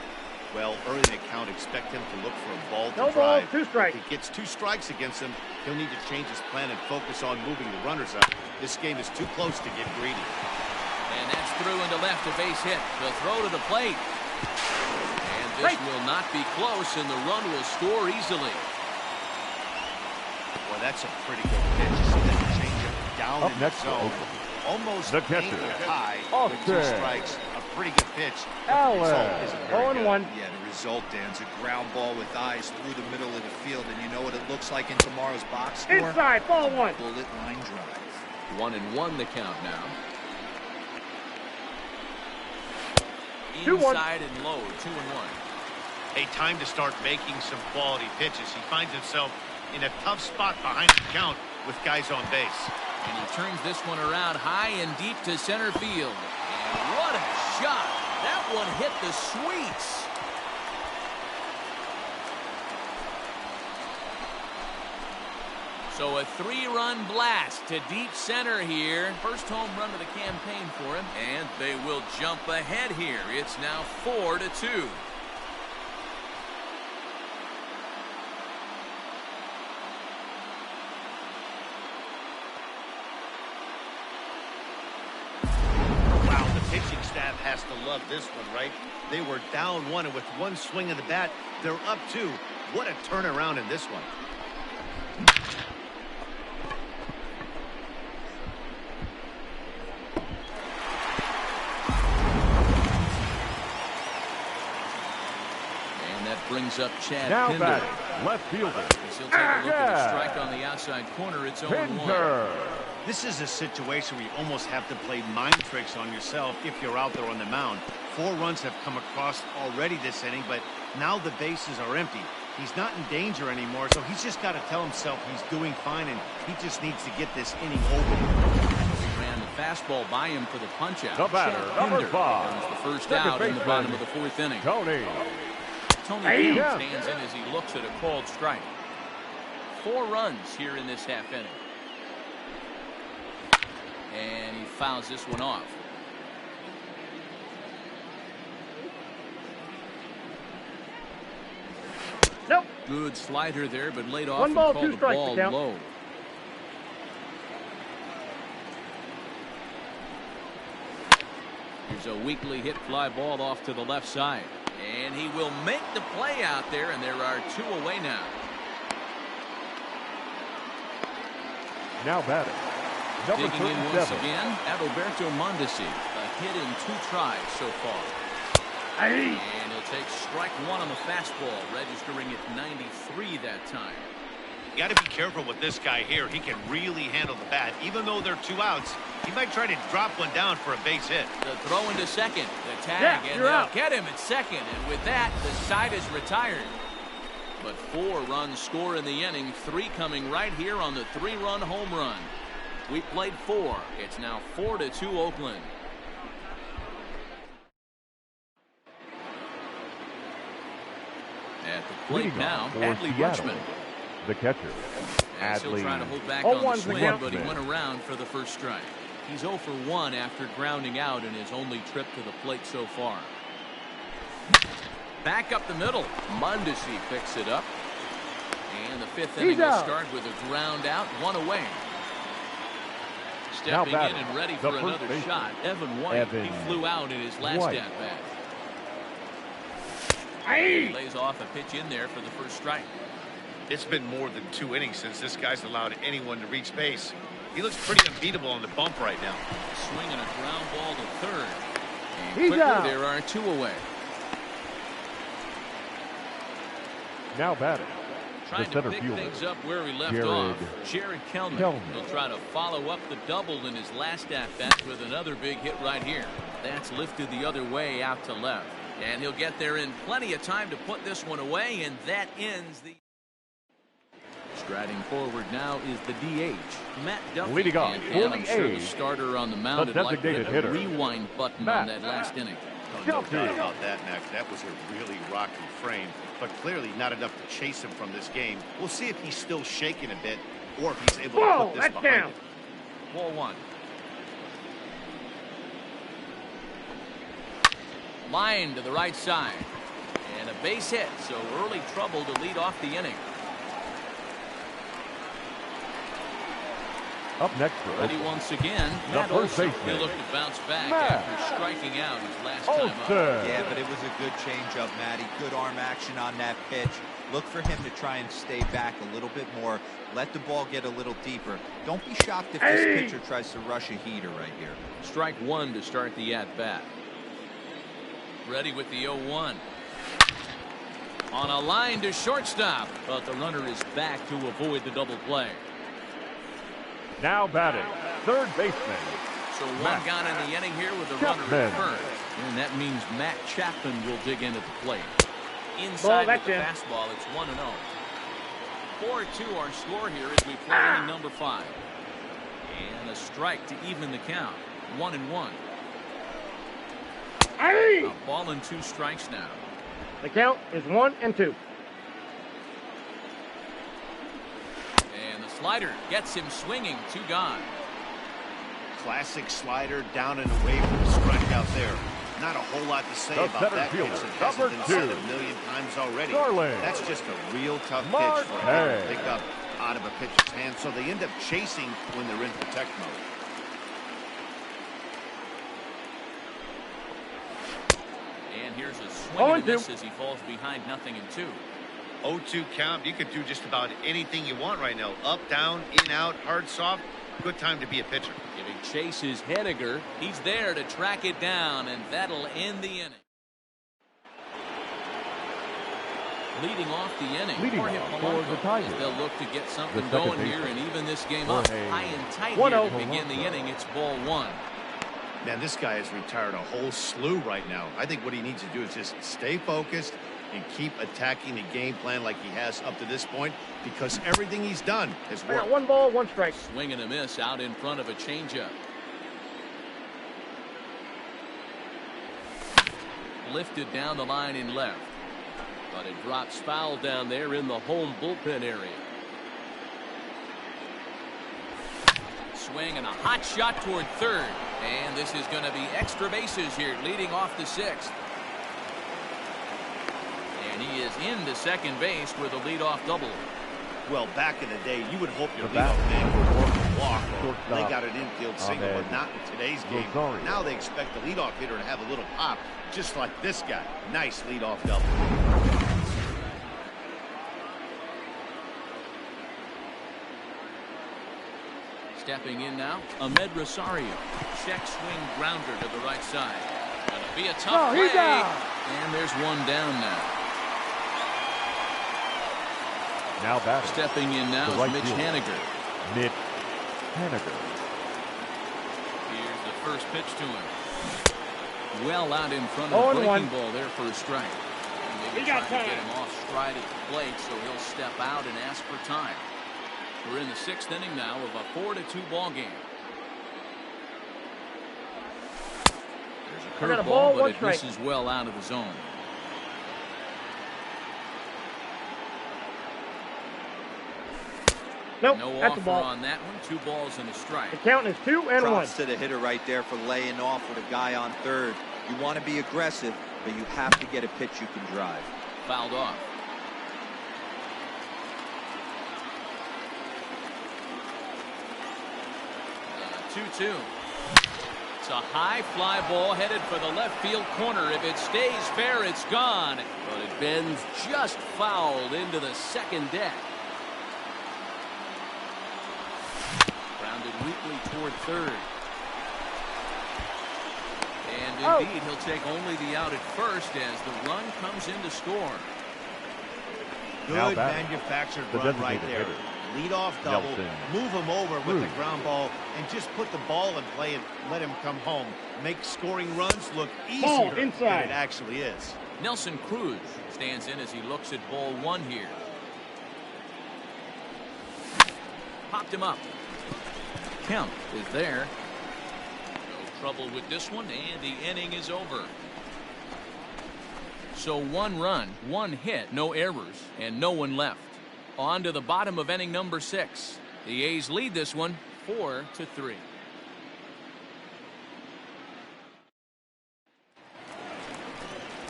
Speaker 3: Well, early in the count, expect him to look for a ball to
Speaker 6: No ball,
Speaker 3: drive.
Speaker 6: 2 strikes.
Speaker 3: If he gets 2 strikes against him, he'll need to change his plan and focus on moving the runners up. This game is too close to get greedy.
Speaker 1: And that's through into left, a base hit. The throw to the plate. And this will not be close, and the run will score easily.
Speaker 3: Boy, that's a pretty good pitch. You see that changeup down
Speaker 4: Up
Speaker 3: in
Speaker 4: next
Speaker 3: the
Speaker 4: for
Speaker 3: zone.
Speaker 4: Oakland.
Speaker 3: Almost
Speaker 4: The catcher,
Speaker 3: ankle high with 2
Speaker 4: Austin.
Speaker 3: strikes. A pretty good pitch. But the
Speaker 4: Allen.
Speaker 3: result isn't very good.
Speaker 6: 0-1.
Speaker 5: Yeah, the result, Dan's a ground ball with eyes through the middle of the field. And you know what it looks like in tomorrow's box score?
Speaker 6: Inside, ball 1.
Speaker 5: Bullet line drive.
Speaker 1: 1-1 the count now.
Speaker 6: 2-1.
Speaker 1: Inside and low, 2-1.
Speaker 3: A time to start making some quality pitches. He finds himself in a tough spot behind the count with guys on base.
Speaker 1: And he turns this one around high and deep to center field. And what a shot. That one hit the sweets. So a 3-run blast to deep center here. First home run of the campaign for him. And they will jump ahead here. It's now 4-2.
Speaker 3: Pitching staff has to love this one, right? They were down 1, and with one swing of the bat, they're up 2. What a turnaround in this one.
Speaker 1: And that brings up Chad
Speaker 4: Now
Speaker 1: Pinder.
Speaker 4: batting, left fielder.
Speaker 1: He'll take a look at a strike on the outside corner. It's 0-1.
Speaker 3: This is a situation where you almost have to play mind tricks on yourself if you're out there on the mound. 4 runs have come across already this inning, but now the bases are empty. He's not in danger anymore, so he's just got to tell himself he's doing fine, and he just needs to get this inning over.
Speaker 1: He ran the fastball by him for the punch-out.
Speaker 4: The batter, number 5.
Speaker 1: Comes the first out in the bottom of the 4th inning.
Speaker 4: Tony
Speaker 1: Field stands in as he looks at a called strike. 4 runs here in this half inning. And he fouls this one off.
Speaker 6: Nope.
Speaker 1: Good slider there, but laid off
Speaker 6: 1 ball,
Speaker 1: and
Speaker 6: 2
Speaker 1: called the
Speaker 6: strikes
Speaker 1: ball
Speaker 6: to count.
Speaker 1: low. Here's a weakly hit fly ball off to the left side. And he will make the play out there, and there are 2 away now.
Speaker 4: Now batting, number
Speaker 1: Digging in once
Speaker 4: 37.
Speaker 1: again, Adalberto Mondesi. A hit in 2 tries so far. And he'll take strike 1 on the fastball, registering at 93 that time.
Speaker 3: You got to be careful with this guy here. He can really handle the bat. Even though they're 2 outs, he might try to drop one down for a base hit.
Speaker 1: The throw into second, the tag,
Speaker 6: Yeah,
Speaker 1: and
Speaker 6: you're
Speaker 1: they'll
Speaker 6: out.
Speaker 1: get him at second. And with that, the side is retired. But 4 runs score in the inning, 3 coming right here on the 3-run home run. We played 4. It's now 4-2 Oakland. At the plate
Speaker 4: Leading
Speaker 1: now,
Speaker 4: off for
Speaker 1: Adley
Speaker 4: Seattle,
Speaker 1: Rutschman.
Speaker 4: the catcher.
Speaker 1: As he'll
Speaker 4: Adley.
Speaker 1: try to hold back
Speaker 4: 0-1
Speaker 1: on the
Speaker 4: to
Speaker 1: swing, but he
Speaker 4: Rutschman.
Speaker 1: went around for the first strike. He's 0 for 1 after grounding out in his only trip to the plate so far. Back up the middle. Mondesi picks it up. And the 5th inning will
Speaker 6: out.
Speaker 1: start with a ground out, 1 away.
Speaker 4: Now
Speaker 1: Stepping in
Speaker 4: batting,
Speaker 1: and ready
Speaker 4: the
Speaker 1: for
Speaker 4: first
Speaker 1: another
Speaker 4: baseman,
Speaker 1: shot. Evan White.
Speaker 4: Evan
Speaker 1: He flew out in his last
Speaker 4: White.
Speaker 1: at-bat.
Speaker 6: Hey.
Speaker 1: Lays off a pitch in there for the first strike.
Speaker 3: It's been more than 2 innings since this guy's allowed anyone to reach base. He looks pretty unbeatable on the bump right now.
Speaker 1: Swinging a ground ball to third. And
Speaker 6: He's
Speaker 1: quickly,
Speaker 6: out.
Speaker 1: there are 2 away.
Speaker 4: Now batting, the
Speaker 1: Trying to
Speaker 4: center
Speaker 1: pick
Speaker 4: fielder,
Speaker 1: things up where he left
Speaker 4: Jared
Speaker 1: off. Jared Kellman. He'll try to follow up the double in his last at-bat with another big hit right here. That's lifted the other way out to left. And he'll get there in plenty of time to put this one away, and that ends the... Striding forward now is the DH, Matt Duffy.
Speaker 4: Leading off
Speaker 1: and
Speaker 4: for
Speaker 1: I'm
Speaker 4: the
Speaker 1: sure the
Speaker 4: A's,
Speaker 1: starter on the mound
Speaker 4: the
Speaker 1: would like to hit
Speaker 4: designated
Speaker 1: a
Speaker 4: hitter,
Speaker 1: rewind button
Speaker 4: Matt
Speaker 1: on that last inning.
Speaker 3: Oh, no doubt about that, Max. That was a really rocky frame, but clearly not enough to chase him from this game. We'll see if he's still shaking a bit or if he's able to
Speaker 6: Whoa,
Speaker 3: put this
Speaker 6: that's
Speaker 3: behind
Speaker 6: down.
Speaker 3: him.
Speaker 1: Ball 1. Line to the right side. And a base hit, so early trouble to lead off the inning.
Speaker 4: Up next for
Speaker 1: Ready
Speaker 4: Oakland,
Speaker 1: once again,
Speaker 4: the
Speaker 1: Matt
Speaker 4: first
Speaker 1: Olson.
Speaker 4: baseman,
Speaker 1: He'll look to bounce back
Speaker 4: Matt
Speaker 1: after striking out his last time up.
Speaker 4: Olson.
Speaker 5: Yeah, but it was a good changeup, Matty. Good arm action on that pitch. Look for him to try and stay back a little bit more. Let the ball get a little deeper. Don't be shocked if this pitcher tries to rush a heater right here.
Speaker 1: Strike 1 to start the at-bat. Ready with the 0-1. On a line to shortstop, but the runner is back to avoid the double play.
Speaker 4: Now batting, third baseman,
Speaker 1: So 1
Speaker 4: Matt
Speaker 1: gone in the inning here with the runner
Speaker 4: Chapman.
Speaker 1: at first. And that means Matt Chapman will dig in at the plate.
Speaker 6: Ball,
Speaker 1: Inside with
Speaker 6: that's
Speaker 1: the
Speaker 6: in.
Speaker 1: fastball, it's 1-0. 4-2 our score here as we play inning number 5. And a strike to even the count. 1-1.
Speaker 6: Aye.
Speaker 1: A ball and 2 strikes now.
Speaker 6: The count is 1-2.
Speaker 1: And the slider gets him swinging. 2 gone.
Speaker 3: Classic slider down and away from the strikeout there. Not a whole lot to say about that pitch. It hasn't been said a million times already. That's just a real tough pitch for him to pick up out of a pitcher's hand, so they end up chasing when they're in protect mode.
Speaker 1: And here's a swing and a miss as he falls behind 0-2.
Speaker 3: 0-2 count. You could do just about anything you want right now. Up, down, in, out, hard, soft. Good time to be a pitcher.
Speaker 1: Giving chase is Henniger. He's there to track it down, and that'll end the inning. Leading off the inning, Jorge Polanco. They'll look to get something going here and even this game up high and tight here to begin the inning. It's ball 1.
Speaker 3: Man, this guy has retired a whole slew right now. I think what he needs to do is just stay focused and keep attacking the game plan like he has up to this point, because everything he's done has worked.
Speaker 6: 1 ball, 1 strike.
Speaker 1: Swing and a miss out in front of a changeup. Lifted down the line in left, but it drops foul down there in the home bullpen area. Swing and a hot shot toward third, and this is going to be extra bases here leading off the 6th. And he is into second base with a leadoff double.
Speaker 3: Well, back in the day, you would hope your leadoff man would work a walk, or they got an infield single, but not in today's game. Now they expect the leadoff hitter to have a little pop, just like this guy. Nice leadoff double.
Speaker 1: Stepping in now, Ahmed Rosario. Check swing grounder to the right side. Gonna be a tough play. And there's one down now.
Speaker 4: Now batting.
Speaker 1: Stepping in now is Mitch Haniger.
Speaker 4: Mitch Haniger.
Speaker 1: Here's the first pitch to him. Well out in front of the breaking ball there for a strike. Maybe trying to get him off stride at the plate, so he'll step out and ask for time. We're in the 6th inning now of a 4-2 ball game. There's a curveball, but it misses well out of the zone.
Speaker 6: Nope,
Speaker 1: no
Speaker 6: that's
Speaker 1: offer
Speaker 6: a ball.
Speaker 1: On that one. 2 balls and a strike.
Speaker 6: The count is 2-1.
Speaker 5: Props to the hitter right there for laying off with a guy on third. You want to be aggressive, but you have to get a pitch you can drive.
Speaker 1: Fouled off. 2-2. It's a high fly ball headed for the left field corner. If it stays fair, it's gone. But it bends just fouled into the second deck. Grounded weakly toward third. And indeed, he'll take only the out at first as the run comes in to score.
Speaker 3: Good manufactured run right there. Lead off double, move him over with the ground ball, and just put the ball in play and let him come home. Make scoring runs look easier than it actually is.
Speaker 1: Nelson Cruz stands in as he looks at ball 1 here. Popped him up. Kemp is there. No trouble with this one, and the inning is over. So 1 run, 1 hit, no errors, and no one left. On to the bottom of inning number 6. The A's lead this one 4-3.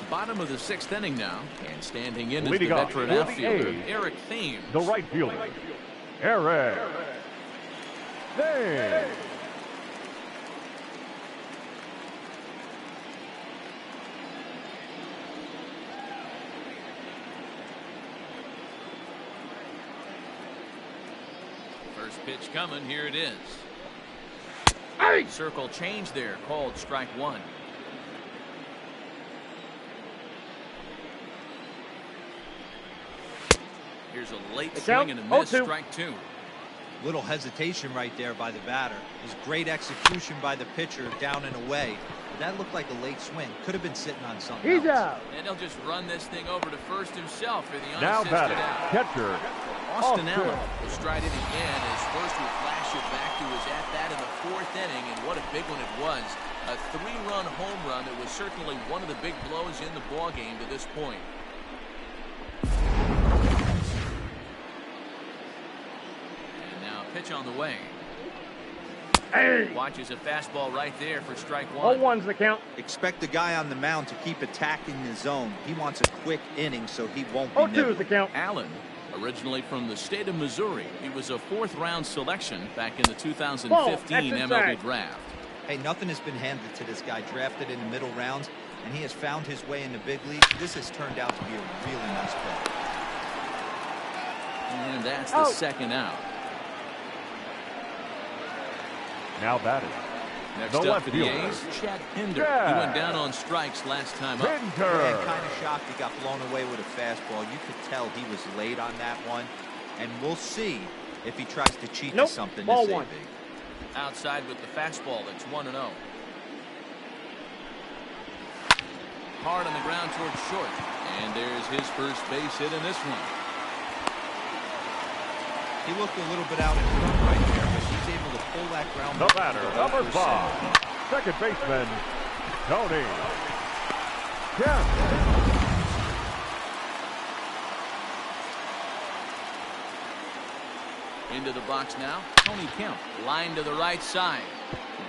Speaker 1: Bottom of the 6th inning now, and standing in is the veteran outfielder Eric Thames.
Speaker 4: The right fielder, Eric Thames.
Speaker 1: First pitch coming. Here it is. Circle change there, called strike 1. Here's a late swing and a miss, strike 2.
Speaker 5: Little hesitation right there by the batter. It was great execution by the pitcher down and away. But that looked like a late swing. Could have been sitting on something else.
Speaker 6: Out.
Speaker 1: And he'll just run this thing over to first himself for the
Speaker 4: now
Speaker 1: unassisted
Speaker 4: out. Catcher
Speaker 1: Austin Allen will stride it again as first will flash it back to his at-bat in the 4th inning, and what a big one it was. A 3-run home run that was certainly one of the big blows in the ballgame to this point. And now pitch on the way.
Speaker 6: Hey.
Speaker 1: Watches a fastball right there for strike one.
Speaker 6: 0-1's the count.
Speaker 5: Expect the guy on the mound to keep attacking the zone. He wants a quick inning so he won't be
Speaker 6: 0-2's the count.
Speaker 1: Allen, originally from the state of Missouri. He was a 4th-round selection back in the 2015 MLB draft.
Speaker 5: Hey, nothing has been handed to this guy. Drafted in the middle rounds, and he has found his way in the big leagues. This has turned out to be a really nice play.
Speaker 1: And that's the second out.
Speaker 4: Now batting.
Speaker 1: Next
Speaker 4: the
Speaker 1: up
Speaker 4: left
Speaker 1: for the
Speaker 4: fielder.
Speaker 1: A's, Chad Pinder.
Speaker 4: Yeah.
Speaker 1: He went down on strikes last time up.
Speaker 4: Pinder.
Speaker 5: Man, kind of shocked he got blown away with a fastball. You could tell he was late on that one, and we'll see if he tries to cheat to something
Speaker 6: Ball
Speaker 5: this
Speaker 6: one.
Speaker 5: big.
Speaker 1: Outside with the fastball. That's 1-0. Hard on the ground towards short. And there's his first base hit in this one.
Speaker 5: He looked a little bit out in front right there, but he's able to pull that ground.
Speaker 4: The batter, number 5, second baseman, Tony Kemp.
Speaker 1: Into the box now, Tony Kemp. Line to the right side,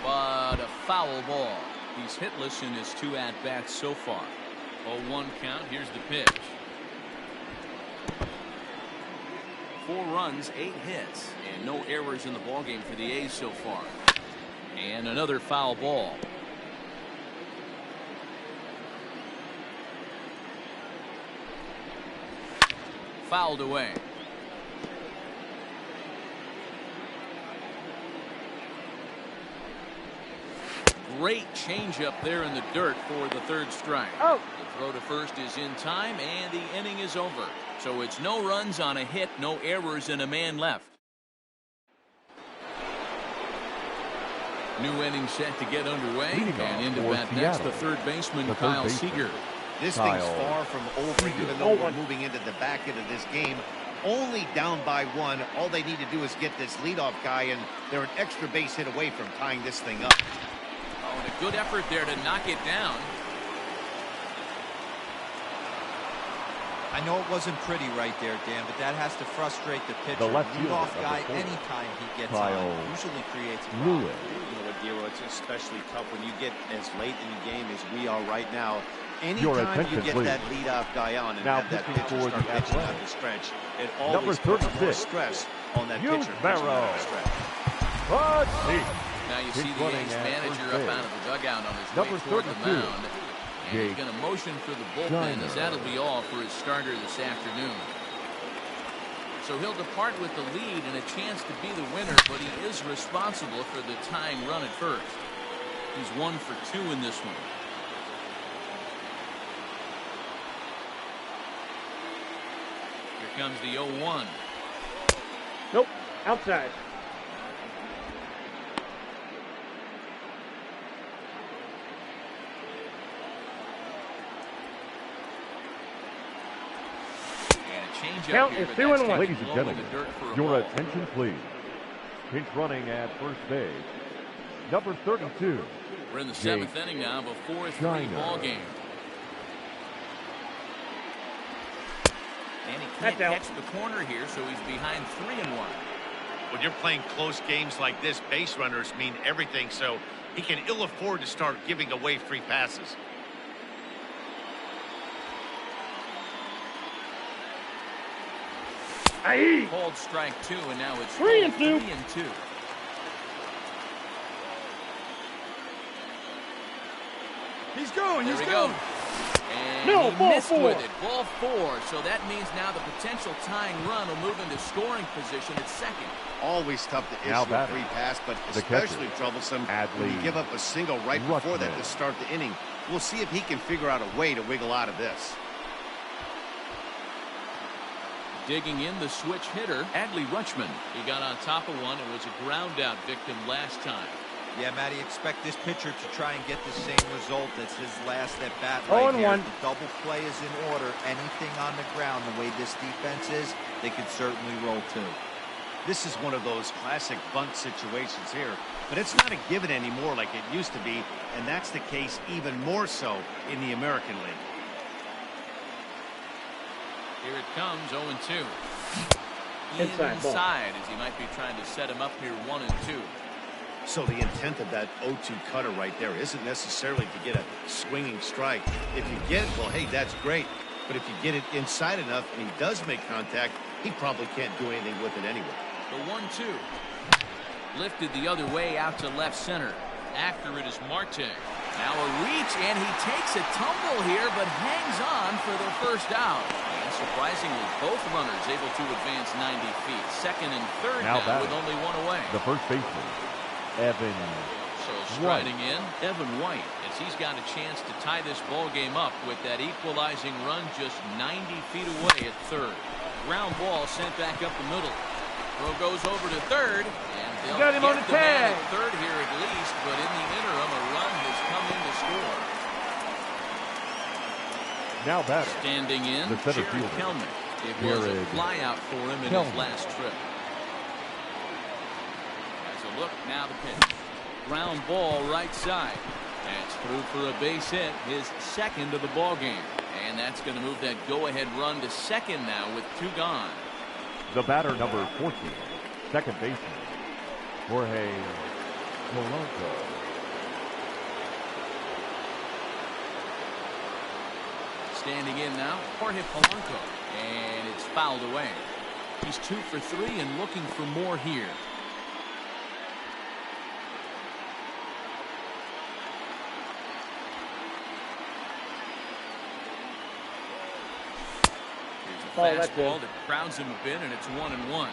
Speaker 1: but a foul ball. He's hitless in his 2 at-bats so far. 0-1 count. Here's the pitch. 4 runs, 8 hits, and no errors in the ballgame for the A's so far. And another foul ball. Fouled away. Great changeup there in the dirt for the 3rd strike.
Speaker 6: Oh.
Speaker 1: The throw to first is in time, and the inning is over. So it's no runs on a hit, no errors, and a man left. New inning set to get underway, and into bat next, the 3rd baseman, Kyle Seager.
Speaker 3: This thing's far from over, even though we're moving into the back end of this game. Only down by 1. All they need to do is get this leadoff guy, and they're an extra base hit away from tying this thing up.
Speaker 1: Oh, and a good effort there to knock it down.
Speaker 5: I know it wasn't pretty right there, Dan, but that has to frustrate the pitcher.
Speaker 4: The left fielder,
Speaker 5: Leadoff
Speaker 4: number
Speaker 5: guy,
Speaker 4: 4,
Speaker 5: anytime he gets
Speaker 4: Kyle
Speaker 5: on, usually creates a problem.
Speaker 4: Lewis.
Speaker 3: You know what, Dero, it's especially tough when you get as late in the game as we are right now.
Speaker 4: Your
Speaker 3: Anytime you
Speaker 4: attention,
Speaker 3: get
Speaker 4: please.
Speaker 3: that leadooff guy on and
Speaker 4: Now
Speaker 3: have that
Speaker 4: pitching
Speaker 3: pitcher
Speaker 4: for
Speaker 3: start
Speaker 4: the
Speaker 3: pitching out
Speaker 4: Athletics.
Speaker 3: the stretch, it
Speaker 4: Number
Speaker 3: always puts more
Speaker 4: 36,
Speaker 3: stress on that
Speaker 4: Hugh
Speaker 3: pitcher pitching out
Speaker 4: Barrow.
Speaker 3: of the stretch.
Speaker 1: Now you see
Speaker 4: He's
Speaker 1: the
Speaker 4: running
Speaker 1: A's
Speaker 4: at
Speaker 1: manager
Speaker 4: first
Speaker 1: up
Speaker 4: base.
Speaker 1: out of the dugout on his
Speaker 4: Number
Speaker 1: way toward the
Speaker 4: 32,
Speaker 1: mound. And he's
Speaker 4: Jake
Speaker 1: going to motion for the bullpen, as
Speaker 4: Steiner.
Speaker 1: that'll be all for his starter this afternoon. So he'll depart with the lead and a chance to be the winner, but he is responsible for the tying run at first. He's 1 for 2 in this one. Here comes the 0-1.
Speaker 6: Nope. Outside. Count is 2-1.
Speaker 4: Ladies and gentlemen, your attention please. Pinch running at first base, number 32.
Speaker 1: We're in the 7th inning now of a 4-3 ball game. And he can't catch the corner here, so he's behind 3-1.
Speaker 3: When you're playing close games like this, base runners mean everything, so he can ill afford to start giving away free passes.
Speaker 6: Aye.
Speaker 1: Called strike 2, and now it's
Speaker 6: 3-2.
Speaker 1: 3-2.
Speaker 5: He's going.
Speaker 1: There
Speaker 5: He's
Speaker 1: we
Speaker 5: going.
Speaker 1: go. And
Speaker 6: No,
Speaker 1: he
Speaker 6: ball
Speaker 1: missed
Speaker 6: 4.
Speaker 1: with it. Ball 4. So that means now the potential tying run will move into scoring position at second.
Speaker 3: Always tough to
Speaker 4: Now
Speaker 3: issue a
Speaker 4: batting.
Speaker 3: free pass, but
Speaker 4: The catcher,
Speaker 3: especially troublesome
Speaker 4: Adley
Speaker 3: when you give up a single right before that
Speaker 4: Rutschman.
Speaker 3: to start the inning. We'll see if he can figure out a way to wiggle out of this.
Speaker 1: Digging in the switch hitter, Adley Rutschman. He got on top of one and was a ground out victim last time.
Speaker 5: Yeah, Matty, expect this pitcher to try and get the same result as his last at bat right here.
Speaker 6: 0-1.
Speaker 5: The double play is in order. Anything on the ground, the way this defense is, they could certainly roll too.
Speaker 3: This is one of those classic bunt situations here, but it's not a given anymore like it used to be, and that's the case even more so in the American League.
Speaker 1: Here it comes, 0-2.
Speaker 6: Inside
Speaker 1: as he might be trying to set him up here 1-2.
Speaker 3: So the intent of that 0-2 cutter right there isn't necessarily to get a swinging strike. If you get it, well, hey, that's great. But if you get it inside enough and he does make contact, he probably can't do anything with it anyway.
Speaker 1: The 1-2. Lifted the other way out to left center. After it is Marte. Now a reach, and he takes a tumble here, but hangs on for the first out. And surprisingly, both runners able to advance 90 feet. Second and third now with only one away.
Speaker 4: The first baseman, Evan
Speaker 1: So striding in, Evan White, as he's got a chance to tie this ball game up with that equalizing run just 90 feet away at third. Ground ball sent back up the middle. Throw goes over to third, and they'll
Speaker 6: got him
Speaker 1: get
Speaker 6: on the
Speaker 1: man
Speaker 6: tag.
Speaker 1: at third here at least, but in the interim, a run has come in to score.
Speaker 4: now batting.
Speaker 1: Standing in,
Speaker 4: The center
Speaker 1: Jared
Speaker 4: fielder,
Speaker 1: Kelman. It was a flyout for him in his last trip. As a look, now the pitch. Ground ball right side. That's through for a base hit, his second of the ball game. And that's going to move that go-ahead run to second now with two gone.
Speaker 4: The batter, number 14, second baseman, Jorge Polanco.
Speaker 1: Standing in now, Jorge Polanco. And it's fouled away. He's 2 for 3 and looking for more here. Fastball that crowds him a bit, and it's 1-1.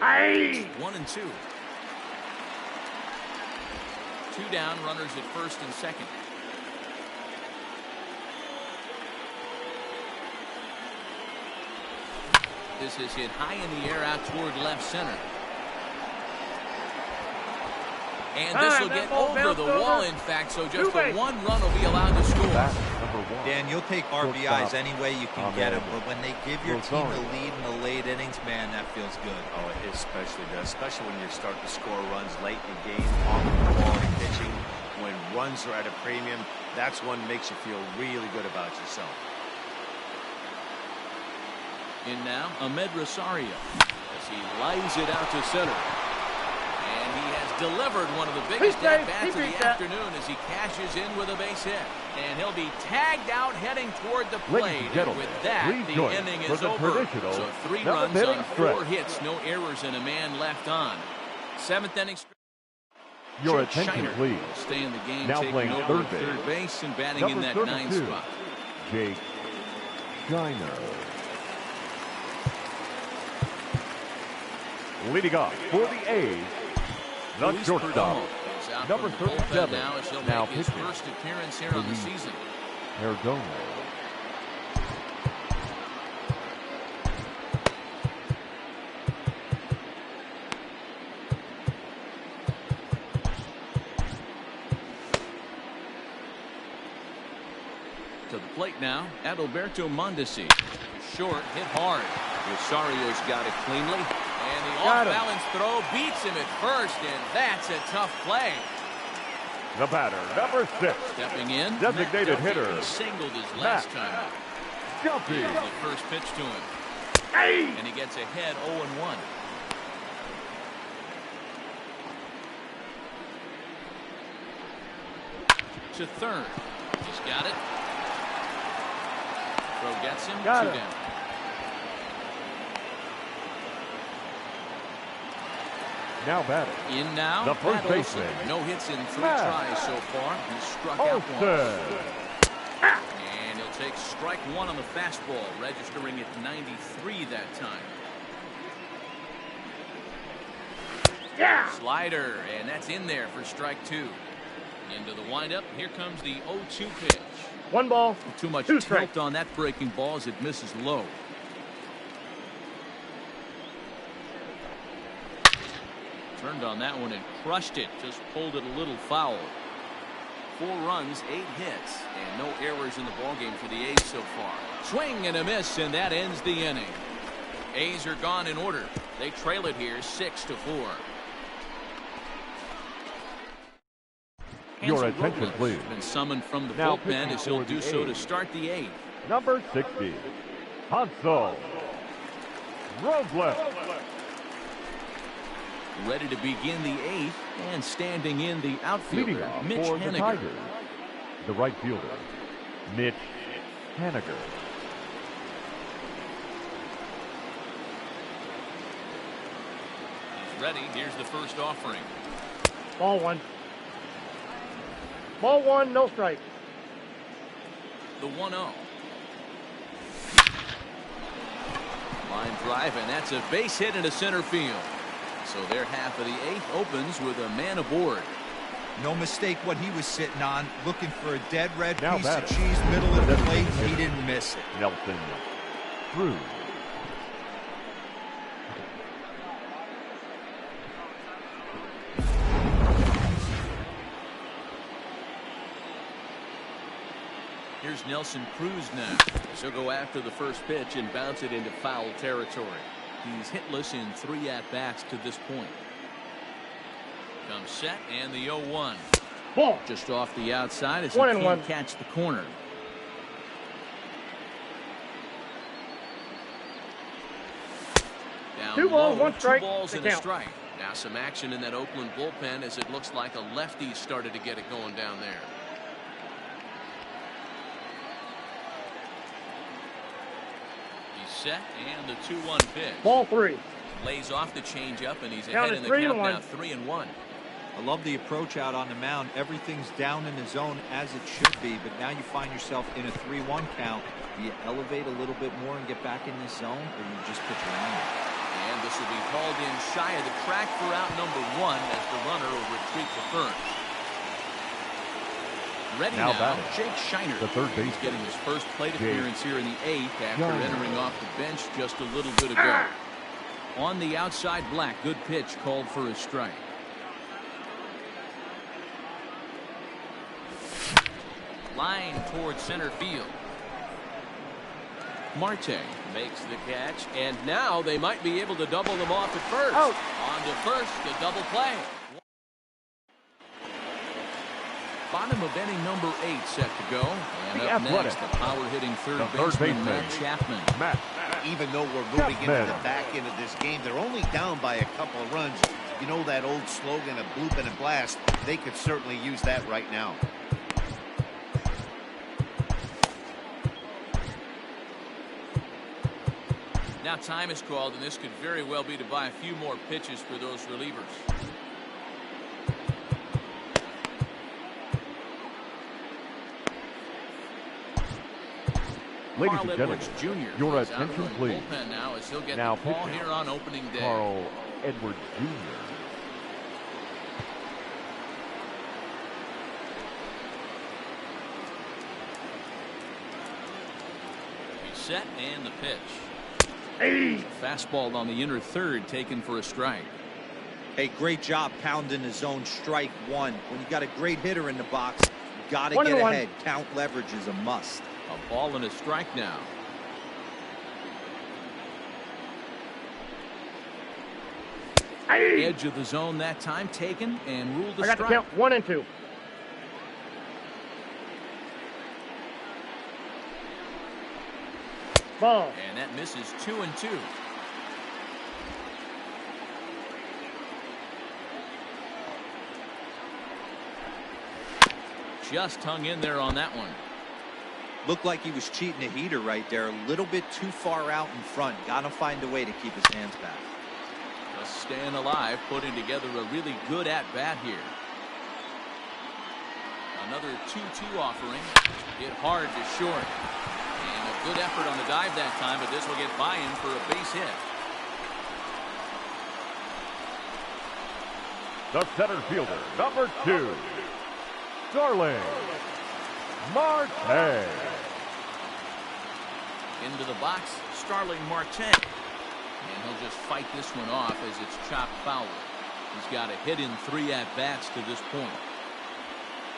Speaker 6: Hey!
Speaker 1: 1-2. 2 down, runners at first and second. This is hit high in the air out toward left center. And this will get over the wall, in fact, so just the one run will be allowed to score.
Speaker 5: Dan, you'll take RBIs any way you can get them, but when they give your team the lead in the late innings, man, that feels good.
Speaker 3: Oh, it especially does, especially when you're starting to score runs late in the game off of quality pitching. When runs are at a premium, that's one that makes you feel really good about yourself.
Speaker 1: In now, Ahmed Rosario, as he lines it out to center. Delivered one of the biggest at-bats of the afternoon as he cashes in with a base hit. And he'll be tagged out heading toward the plate. And with that, the inning is over. So 3 runs on 4 hits, no errors, and a man left on. 7th inning.
Speaker 4: Your attention, please.
Speaker 1: Stay in the game,
Speaker 4: now
Speaker 1: taking
Speaker 4: playing
Speaker 1: over
Speaker 4: third
Speaker 1: base and batting in that 9 spot.
Speaker 4: Jake Shiner. Leading off for the A's, the shortstop, number 37,
Speaker 1: now as he'll
Speaker 4: now
Speaker 1: make his
Speaker 4: pitching.
Speaker 1: first appearance here on the season.
Speaker 4: Perdomo.
Speaker 1: To the plate now, Adalberto Mondesi. Short, hit hard. Rosario's got it cleanly. And the off-balance throw beats him at first, and that's a tough play.
Speaker 4: The batter, number 6.
Speaker 1: Stepping in,
Speaker 4: designated hitter.
Speaker 1: He singled his last time out.
Speaker 4: Duffy.
Speaker 1: Here's the first pitch to him.
Speaker 6: Hey!
Speaker 1: And he gets ahead 0-1. To third. He's got it. Throw gets him. 2 down.
Speaker 4: Now batting.
Speaker 1: In now,
Speaker 4: the first
Speaker 1: Matt
Speaker 4: baseman.
Speaker 1: Olson. No hits in 3 tries so far. He struck out
Speaker 4: Olson.
Speaker 1: And he'll take strike 1 on the fastball, registering at 93 that time.
Speaker 6: Yeah!
Speaker 1: Slider, and that's in there for strike 2. Into the windup. Here comes the 0-2 pitch.
Speaker 6: 1 ball.
Speaker 1: Too much
Speaker 6: 2
Speaker 1: tilt
Speaker 6: strikes.
Speaker 1: on that breaking ball as it misses low. Turned on that one and crushed it. Just pulled it a little foul. 4 runs, 8 hits, and no errors in the ballgame for the A's so far. Swing and a miss, and that ends the inning. A's are gone in order. They trail it here 6-4.
Speaker 4: Your attention, please.
Speaker 1: Been summoned from the
Speaker 4: Now
Speaker 1: bullpen as he'll do so to start the 8th.
Speaker 4: Number 60, Hansel Robles.
Speaker 1: Ready to begin the 8th, and standing in the outfielder,
Speaker 4: Leading off
Speaker 1: Mitch
Speaker 4: for the
Speaker 1: Haniger.
Speaker 4: Tigers, the right fielder, Mitch Haniger.
Speaker 1: He's ready. Here's the first offering.
Speaker 6: Ball 1. Ball 1, no strike.
Speaker 1: The 1-0. Line drive, and that's a base hit into center field. So their half of the 8th opens with a man aboard.
Speaker 5: No mistake what he was sitting on, looking for a dead red
Speaker 4: Now
Speaker 5: piece of
Speaker 4: batting.
Speaker 5: cheese, middle of the plate. He didn't miss it.
Speaker 4: Nelson Cruz.
Speaker 1: Here's Nelson Cruz now. She'll go after the first pitch and bounce it into foul territory. He's hitless in 3 at-bats to this point. Comes set, and the 0-1.
Speaker 6: Ball.
Speaker 1: Just off the outside as he
Speaker 6: 1-1.
Speaker 1: can't catch the corner. Down
Speaker 6: 2 balls,
Speaker 1: low,
Speaker 6: 1 strike,
Speaker 1: 2 balls
Speaker 6: the
Speaker 1: and a
Speaker 6: count.
Speaker 1: strike. Now some action in that Oakland bullpen as it looks like a lefty started to get it going down there. He's set, and the 2-1 pitch.
Speaker 6: Ball 3.
Speaker 1: Lays off the changeup, and he's
Speaker 6: Count
Speaker 1: ahead
Speaker 6: is
Speaker 1: in the
Speaker 6: 3-1.
Speaker 1: count now, 3-1.
Speaker 5: I love the approach out on the mound. Everything's down in the zone as it should be, but now you find yourself in a 3-1 count. Do you elevate a little bit more and get back in this zone, or you just pitch around it?
Speaker 1: And this will be hauled in shy of the track for out number 1 as the runner will retreat to first. Ready
Speaker 4: Now
Speaker 1: now,
Speaker 4: batting.
Speaker 1: Jake Shiner.
Speaker 4: The third
Speaker 1: He's
Speaker 4: baseman.
Speaker 1: getting his first plate
Speaker 4: Jake
Speaker 1: appearance here in the 8th after
Speaker 4: Shiner.
Speaker 1: entering off the bench just a little bit ago. On the outside, Black. Good pitch called for a strike. Line towards center field. Marte makes the catch, and now they might be able to double them off at first.
Speaker 6: Out.
Speaker 1: On to first, a double play. Bottom of inning number 8 set to go. And
Speaker 4: The
Speaker 1: up
Speaker 4: Athletic.
Speaker 1: next, the power-hitting third
Speaker 4: The third
Speaker 1: baseman,
Speaker 4: baseman.
Speaker 1: Matt Chapman.
Speaker 4: Matt.
Speaker 3: Even though we're moving into
Speaker 4: Chapman.
Speaker 3: the back end of this game, they're only down by a couple of runs. You know that old slogan of bloop and a blast? They could certainly use that right now.
Speaker 1: Now time is called, and this could very well be to buy a few more pitches for those relievers.
Speaker 4: Ladies
Speaker 1: Carl
Speaker 4: and gentlemen,
Speaker 1: Edwards Jr.
Speaker 4: your
Speaker 1: is out
Speaker 4: attention,
Speaker 1: of the
Speaker 4: please.
Speaker 1: bullpen now as he'll get
Speaker 4: Now
Speaker 1: the call
Speaker 4: pitching.
Speaker 1: here on opening day.
Speaker 4: Carl Edwards Jr.
Speaker 1: He's set, and the pitch.
Speaker 6: Hey.
Speaker 1: Fastball on the inner third, taken for a strike.
Speaker 5: Hey, great job pounding the zone. Strike 1. When you got a great hitter in the box, you got to
Speaker 6: 1-1.
Speaker 5: get ahead. Count leverage is a must.
Speaker 1: A ball and a strike now.
Speaker 6: Hey.
Speaker 1: Edge of the zone that time, taken and ruled a
Speaker 6: I got the
Speaker 1: strike.
Speaker 6: count 1 and 2. Ball.
Speaker 1: And that misses 2-2. Just hung in there on that one.
Speaker 5: Looked like he was cheating a heater right there. A little bit too far out in front. Got to find a way to keep his hands back.
Speaker 1: Just staying alive, putting together a really good at-bat here. Another 2-2 offering. Hit hard to short. And a good effort on the dive that time, but this will get by him for a base hit.
Speaker 4: The center fielder, number 2, Starling Marte.
Speaker 1: Into the box, Starling Marte. And he'll just fight this one off as it's chopped foul. He's got a hit in 3 at-bats to this point.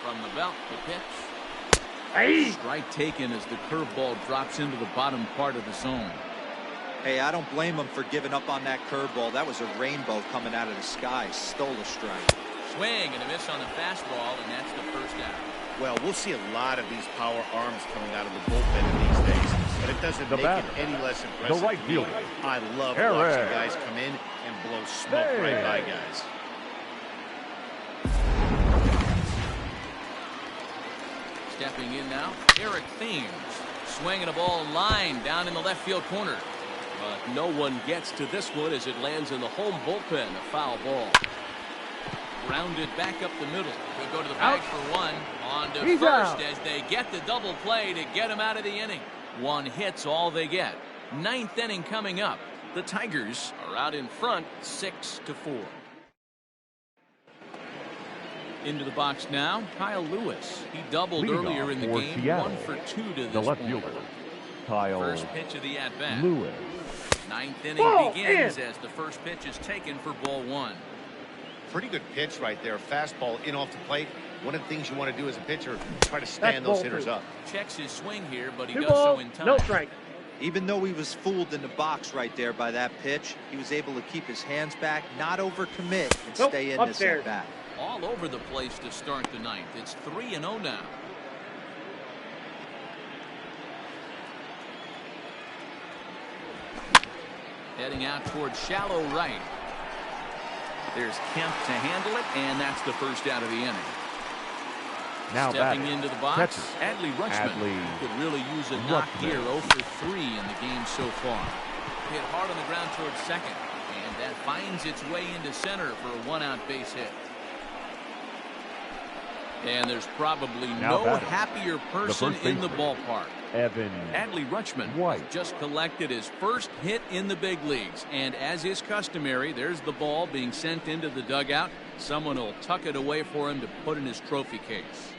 Speaker 1: From the belt, the pitch.
Speaker 6: Hey.
Speaker 1: Strike taken as the curveball drops into the bottom part of the zone.
Speaker 5: Hey, I don't blame him for giving up on that curveball. That was a rainbow coming out of the sky. Stole a strike.
Speaker 1: Swing and a miss on the fastball, and that's the first out.
Speaker 3: Well, we'll see a lot of these power arms coming out of the bullpen these days, but it doesn't make it any less impressive.
Speaker 4: The right fielder.
Speaker 3: I love watching guys come in and blow smoke right by guys.
Speaker 1: Stepping in now, Eric Thames. Swinging a ball line down in the left field corner. But no one gets to this one as it lands in the home bullpen. A foul ball. Grounded back up the middle. Could go to the bag for one. On to first as they get the double play to get him out of the inning. One hit's all they get. Ninth inning coming up. The Tigers are out in front 6-4. Into the box now, Kyle Lewis. He doubled earlier in the game,
Speaker 4: Seattle.
Speaker 1: 1 for 2 to this
Speaker 4: The left
Speaker 1: point.
Speaker 4: fielder, Kyle
Speaker 1: First pitch of the at-bat.
Speaker 4: Lewis.
Speaker 1: Ninth inning begins as the first pitch is taken for ball 1.
Speaker 3: Pretty good pitch right there. Fastball in off the plate. One of the things you want to do as a pitcher, try to stand those hitters up.
Speaker 1: Checks his swing here, but he
Speaker 6: 2
Speaker 1: does
Speaker 6: balls,
Speaker 1: so in time.
Speaker 6: no strike.
Speaker 5: Even though he was fooled in the box right there by that pitch, he was able to keep his hands back, not overcommit, and stay in this at-bat.
Speaker 1: All over the place to start the ninth. It's 3-0 now. Heading out towards shallow right. There's Kemp to handle it, and that's the first out of the inning.
Speaker 4: Now
Speaker 1: stepping into the box,
Speaker 4: catcher.
Speaker 1: Adley Rutschman could really use a knock here. 0 for 3 in the game so far. Hit hard on the ground towards second, and that finds its way into center for a 1-out base hit. And there's probably no happier person in the ballpark.
Speaker 4: Evan
Speaker 1: Adley Rutschman
Speaker 4: White
Speaker 1: just collected his first hit in the big leagues. And as is customary, there's the ball being sent into the dugout. Someone will tuck it away for him to put in his trophy case.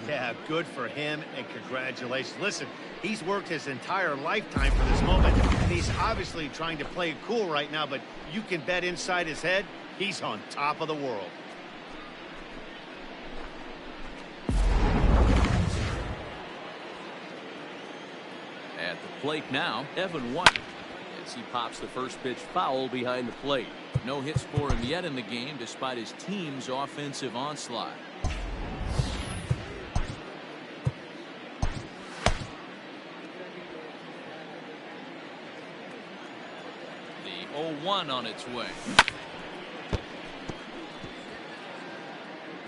Speaker 3: Yeah, good for him, and congratulations. Listen, he's worked his entire lifetime for this moment. And he's obviously trying to play it cool right now, but you can bet inside his head, he's on top of the world.
Speaker 1: At the plate now, Evan White, as he pops the first pitch foul behind the plate. No hits for him yet in the game, despite his team's offensive onslaught. The 0-1 on its way.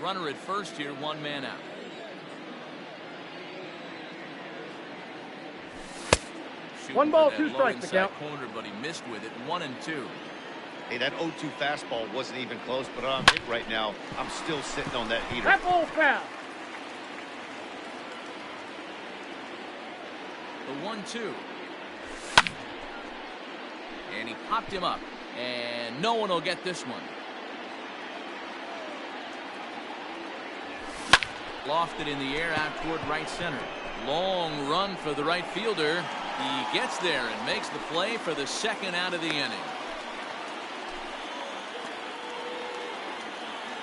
Speaker 1: Runner at first here, 1 man out. Shooting
Speaker 6: 1 ball,
Speaker 1: for
Speaker 6: 2
Speaker 1: that
Speaker 6: strikes,
Speaker 1: low
Speaker 6: the
Speaker 1: inside
Speaker 6: count.
Speaker 1: corner, but he missed with it. 1-2.
Speaker 3: Hey, that 0-2 fastball wasn't even close, but I'm hit right now. I'm still sitting on that heater.
Speaker 6: That ball foul.
Speaker 1: The 1-2. And he popped him up. And no one will get this one. Lofted in the air out toward right center. Long run for the right fielder. He gets there and makes the play for the second out of the inning.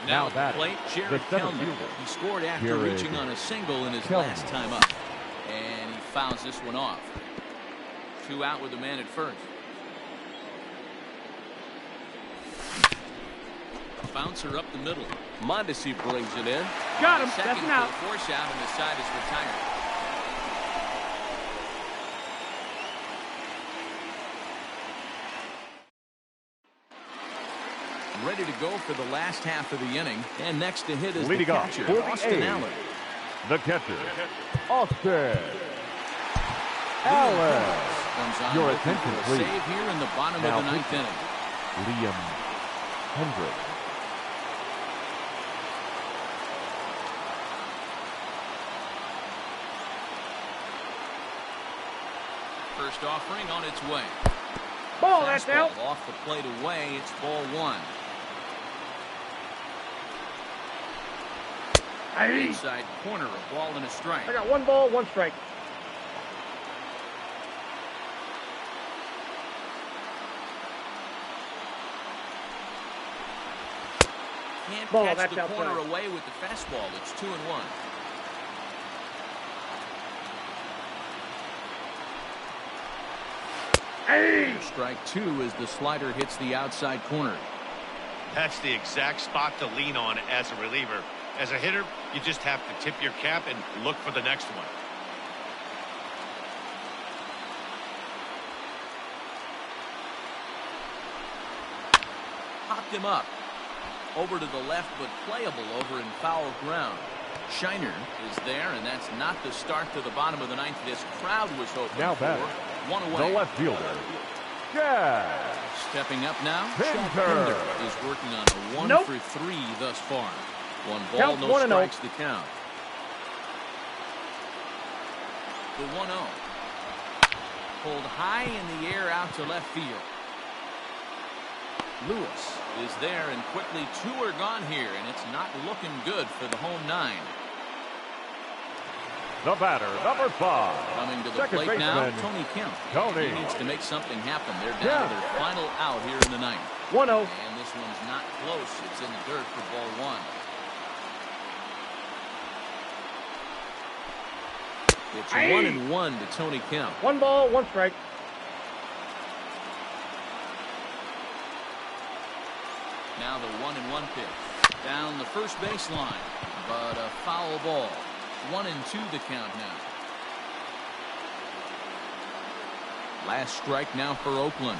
Speaker 1: Now at the plate, Jared Kellman. He scored after reaching on a single in his last time up. And he fouls this one off. 2 out with the man at first. Bouncer up the middle. Mondesi brings it in.
Speaker 6: Got him.
Speaker 1: Second
Speaker 6: That's an out.
Speaker 1: for the 4th out, and the side is retired. Ready to go for the last half of the inning. And next to hit is the catcher, Austin Allen.
Speaker 4: The catcher, Austin Allen. Your attention, please.
Speaker 1: Save here in the bottom of the 9th inning.
Speaker 4: Liam Hendriks.
Speaker 1: First offering on its way.
Speaker 6: Ball, that's out.
Speaker 1: Off the plate away. It's ball 1. Inside corner, a ball and a strike.
Speaker 6: I got 1 ball, 1 strike.
Speaker 1: Can't
Speaker 6: Ball,
Speaker 1: catch
Speaker 6: that's
Speaker 1: the corner
Speaker 6: outside.
Speaker 1: away with the fastball. It's 2-1.
Speaker 6: Hey!
Speaker 1: Strike 2 as the slider hits the outside corner.
Speaker 3: That's the exact spot to lean on as a reliever. As a hitter, you just have to tip your cap and look for the next one.
Speaker 1: Popped him up. Over to the left, but playable over in foul ground. Shiner is there, and that's not the start to the bottom of the ninth. This crowd was hoping
Speaker 4: Now
Speaker 1: for.
Speaker 4: batter,
Speaker 1: One away.
Speaker 4: the left fielder, Chad
Speaker 1: Stepping up now,
Speaker 4: Pinder.
Speaker 1: Chad Pinder is working on a 1
Speaker 6: Nope.
Speaker 1: for 3 thus far. One ball,
Speaker 6: Count
Speaker 1: no
Speaker 6: 1-0.
Speaker 1: strikes the count. The 1-0. Pulled high in the air out to left field. Lewis is there, and quickly 2 are gone here, and it's not looking good for the home 9.
Speaker 4: The batter, number 5.
Speaker 1: Coming to the
Speaker 4: Second
Speaker 1: plate now,
Speaker 4: baseman,
Speaker 1: Tony Kemp.
Speaker 4: Tony.
Speaker 1: He needs to make something happen. They're down to their final out here in the ninth.
Speaker 6: 1-0.
Speaker 1: And this one's not close. It's in the dirt for ball 1. It's 1-1 to Tony Kemp.
Speaker 6: 1 ball, 1 strike.
Speaker 1: Now the 1-1 pitch. Down the first baseline, but a foul ball. 1-2 the count now. Last strike now for Oakland.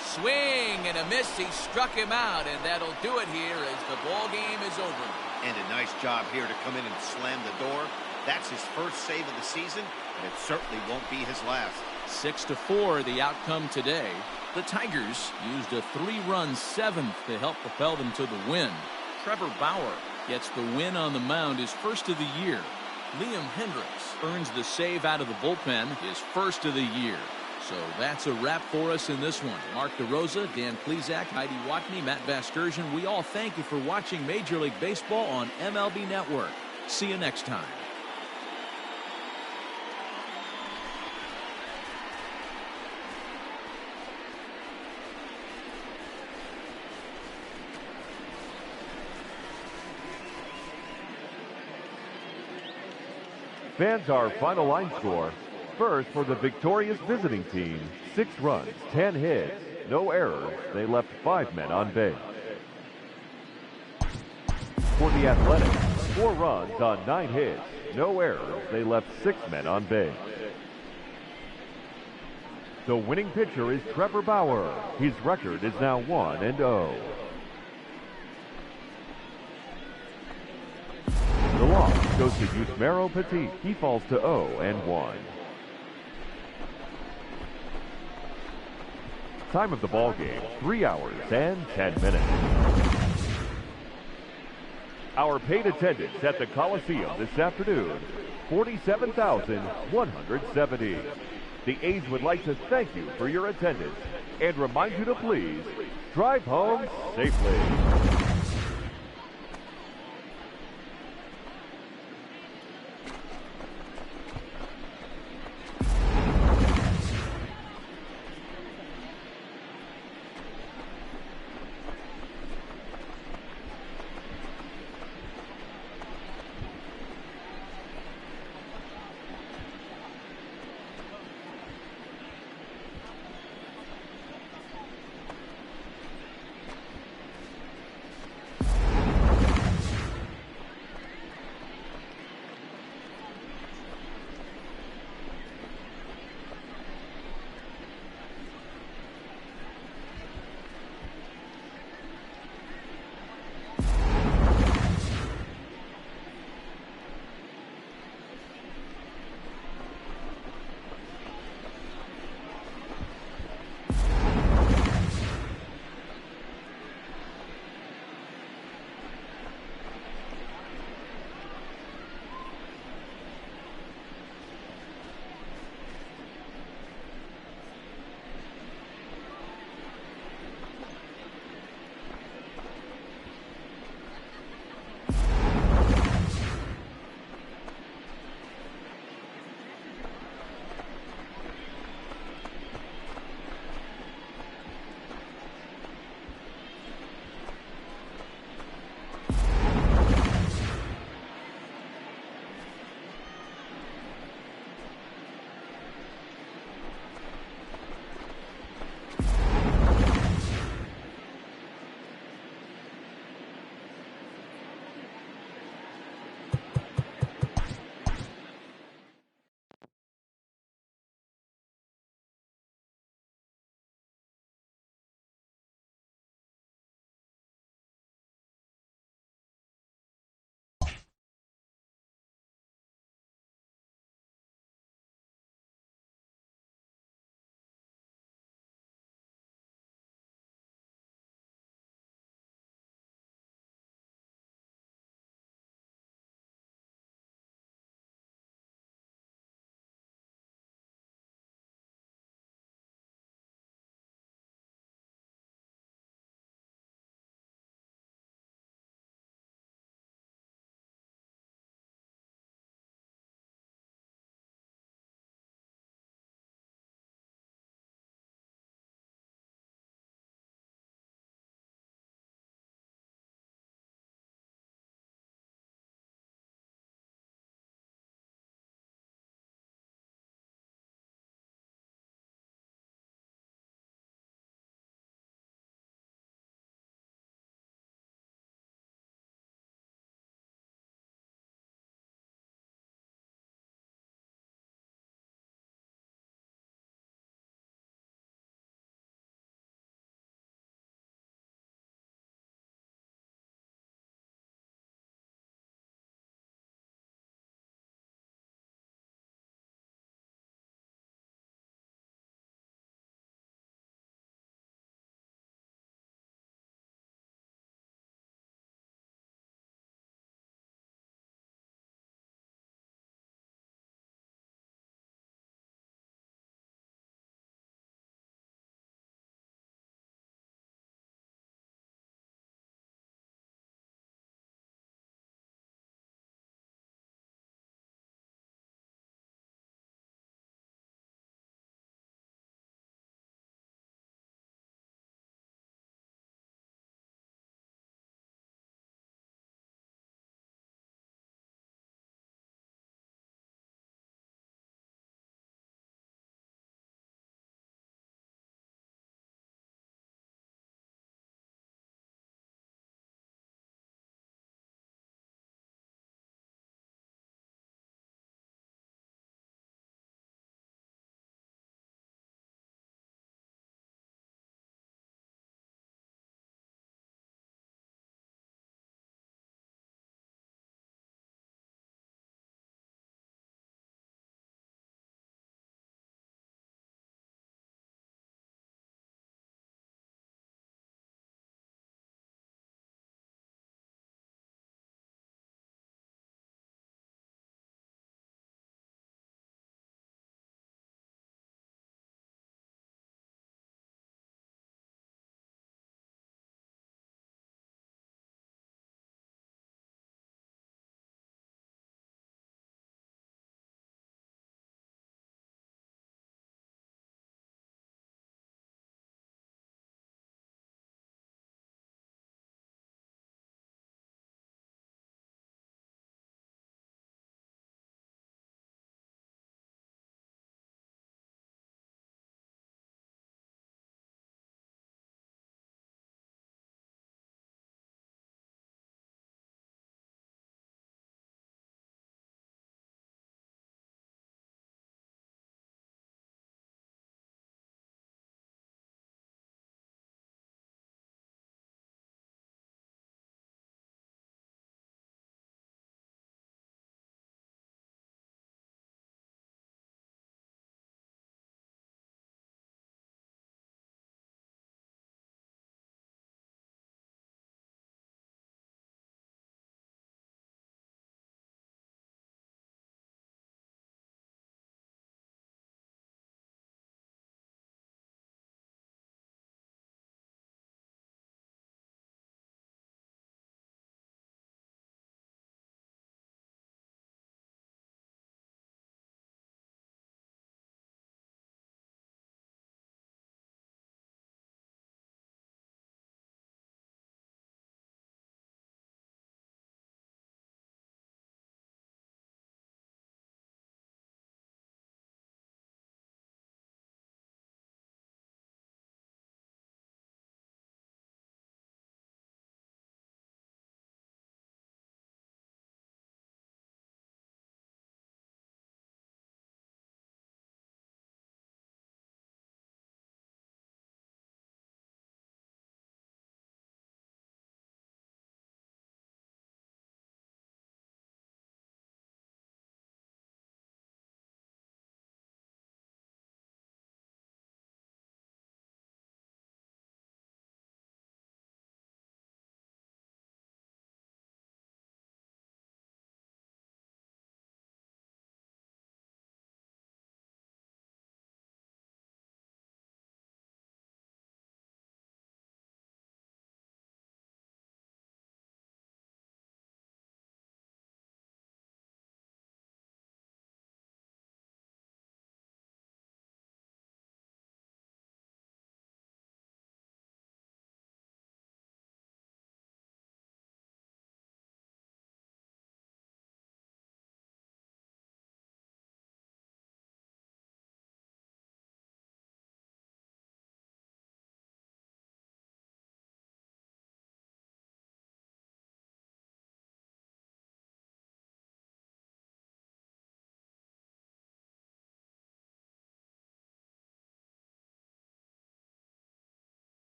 Speaker 1: Swing and a miss. He struck him out, and that'll do it here as the ball game is over.
Speaker 3: And a nice job here to come in and slam the door. That's his first save of the season, and it certainly won't be his last.
Speaker 1: 6-4 the outcome today. The Tigers used a 3-run 7th to help propel them to the win. Trevor Bauer gets the win on the mound, his first of the year. Liam Hendriks earns the save out of the bullpen, his first of the year. So that's a wrap for us in this one. Mark DeRosa, Dan Plesac, Heidi Watney, Matt Vasgersian, we all thank you for watching Major League Baseball on MLB Network. See you next time.
Speaker 4: Fans, our final line score. First, for the victorious visiting team, 6 runs, 10 hits, no errors. They left 5 men on base. For the Athletics, 4 runs on 9 hits, no errors. They left 6 men on base. The winning pitcher is Trevor Bauer. His record is now 1-0. The loss goes to Yusmeiro Petit. He falls to 0-1. Time of the ball game, 3 hours and 10 minutes. Our paid attendance at the Coliseum this afternoon, 47,170. The A's would like to thank you for your attendance and remind you to please drive home safely.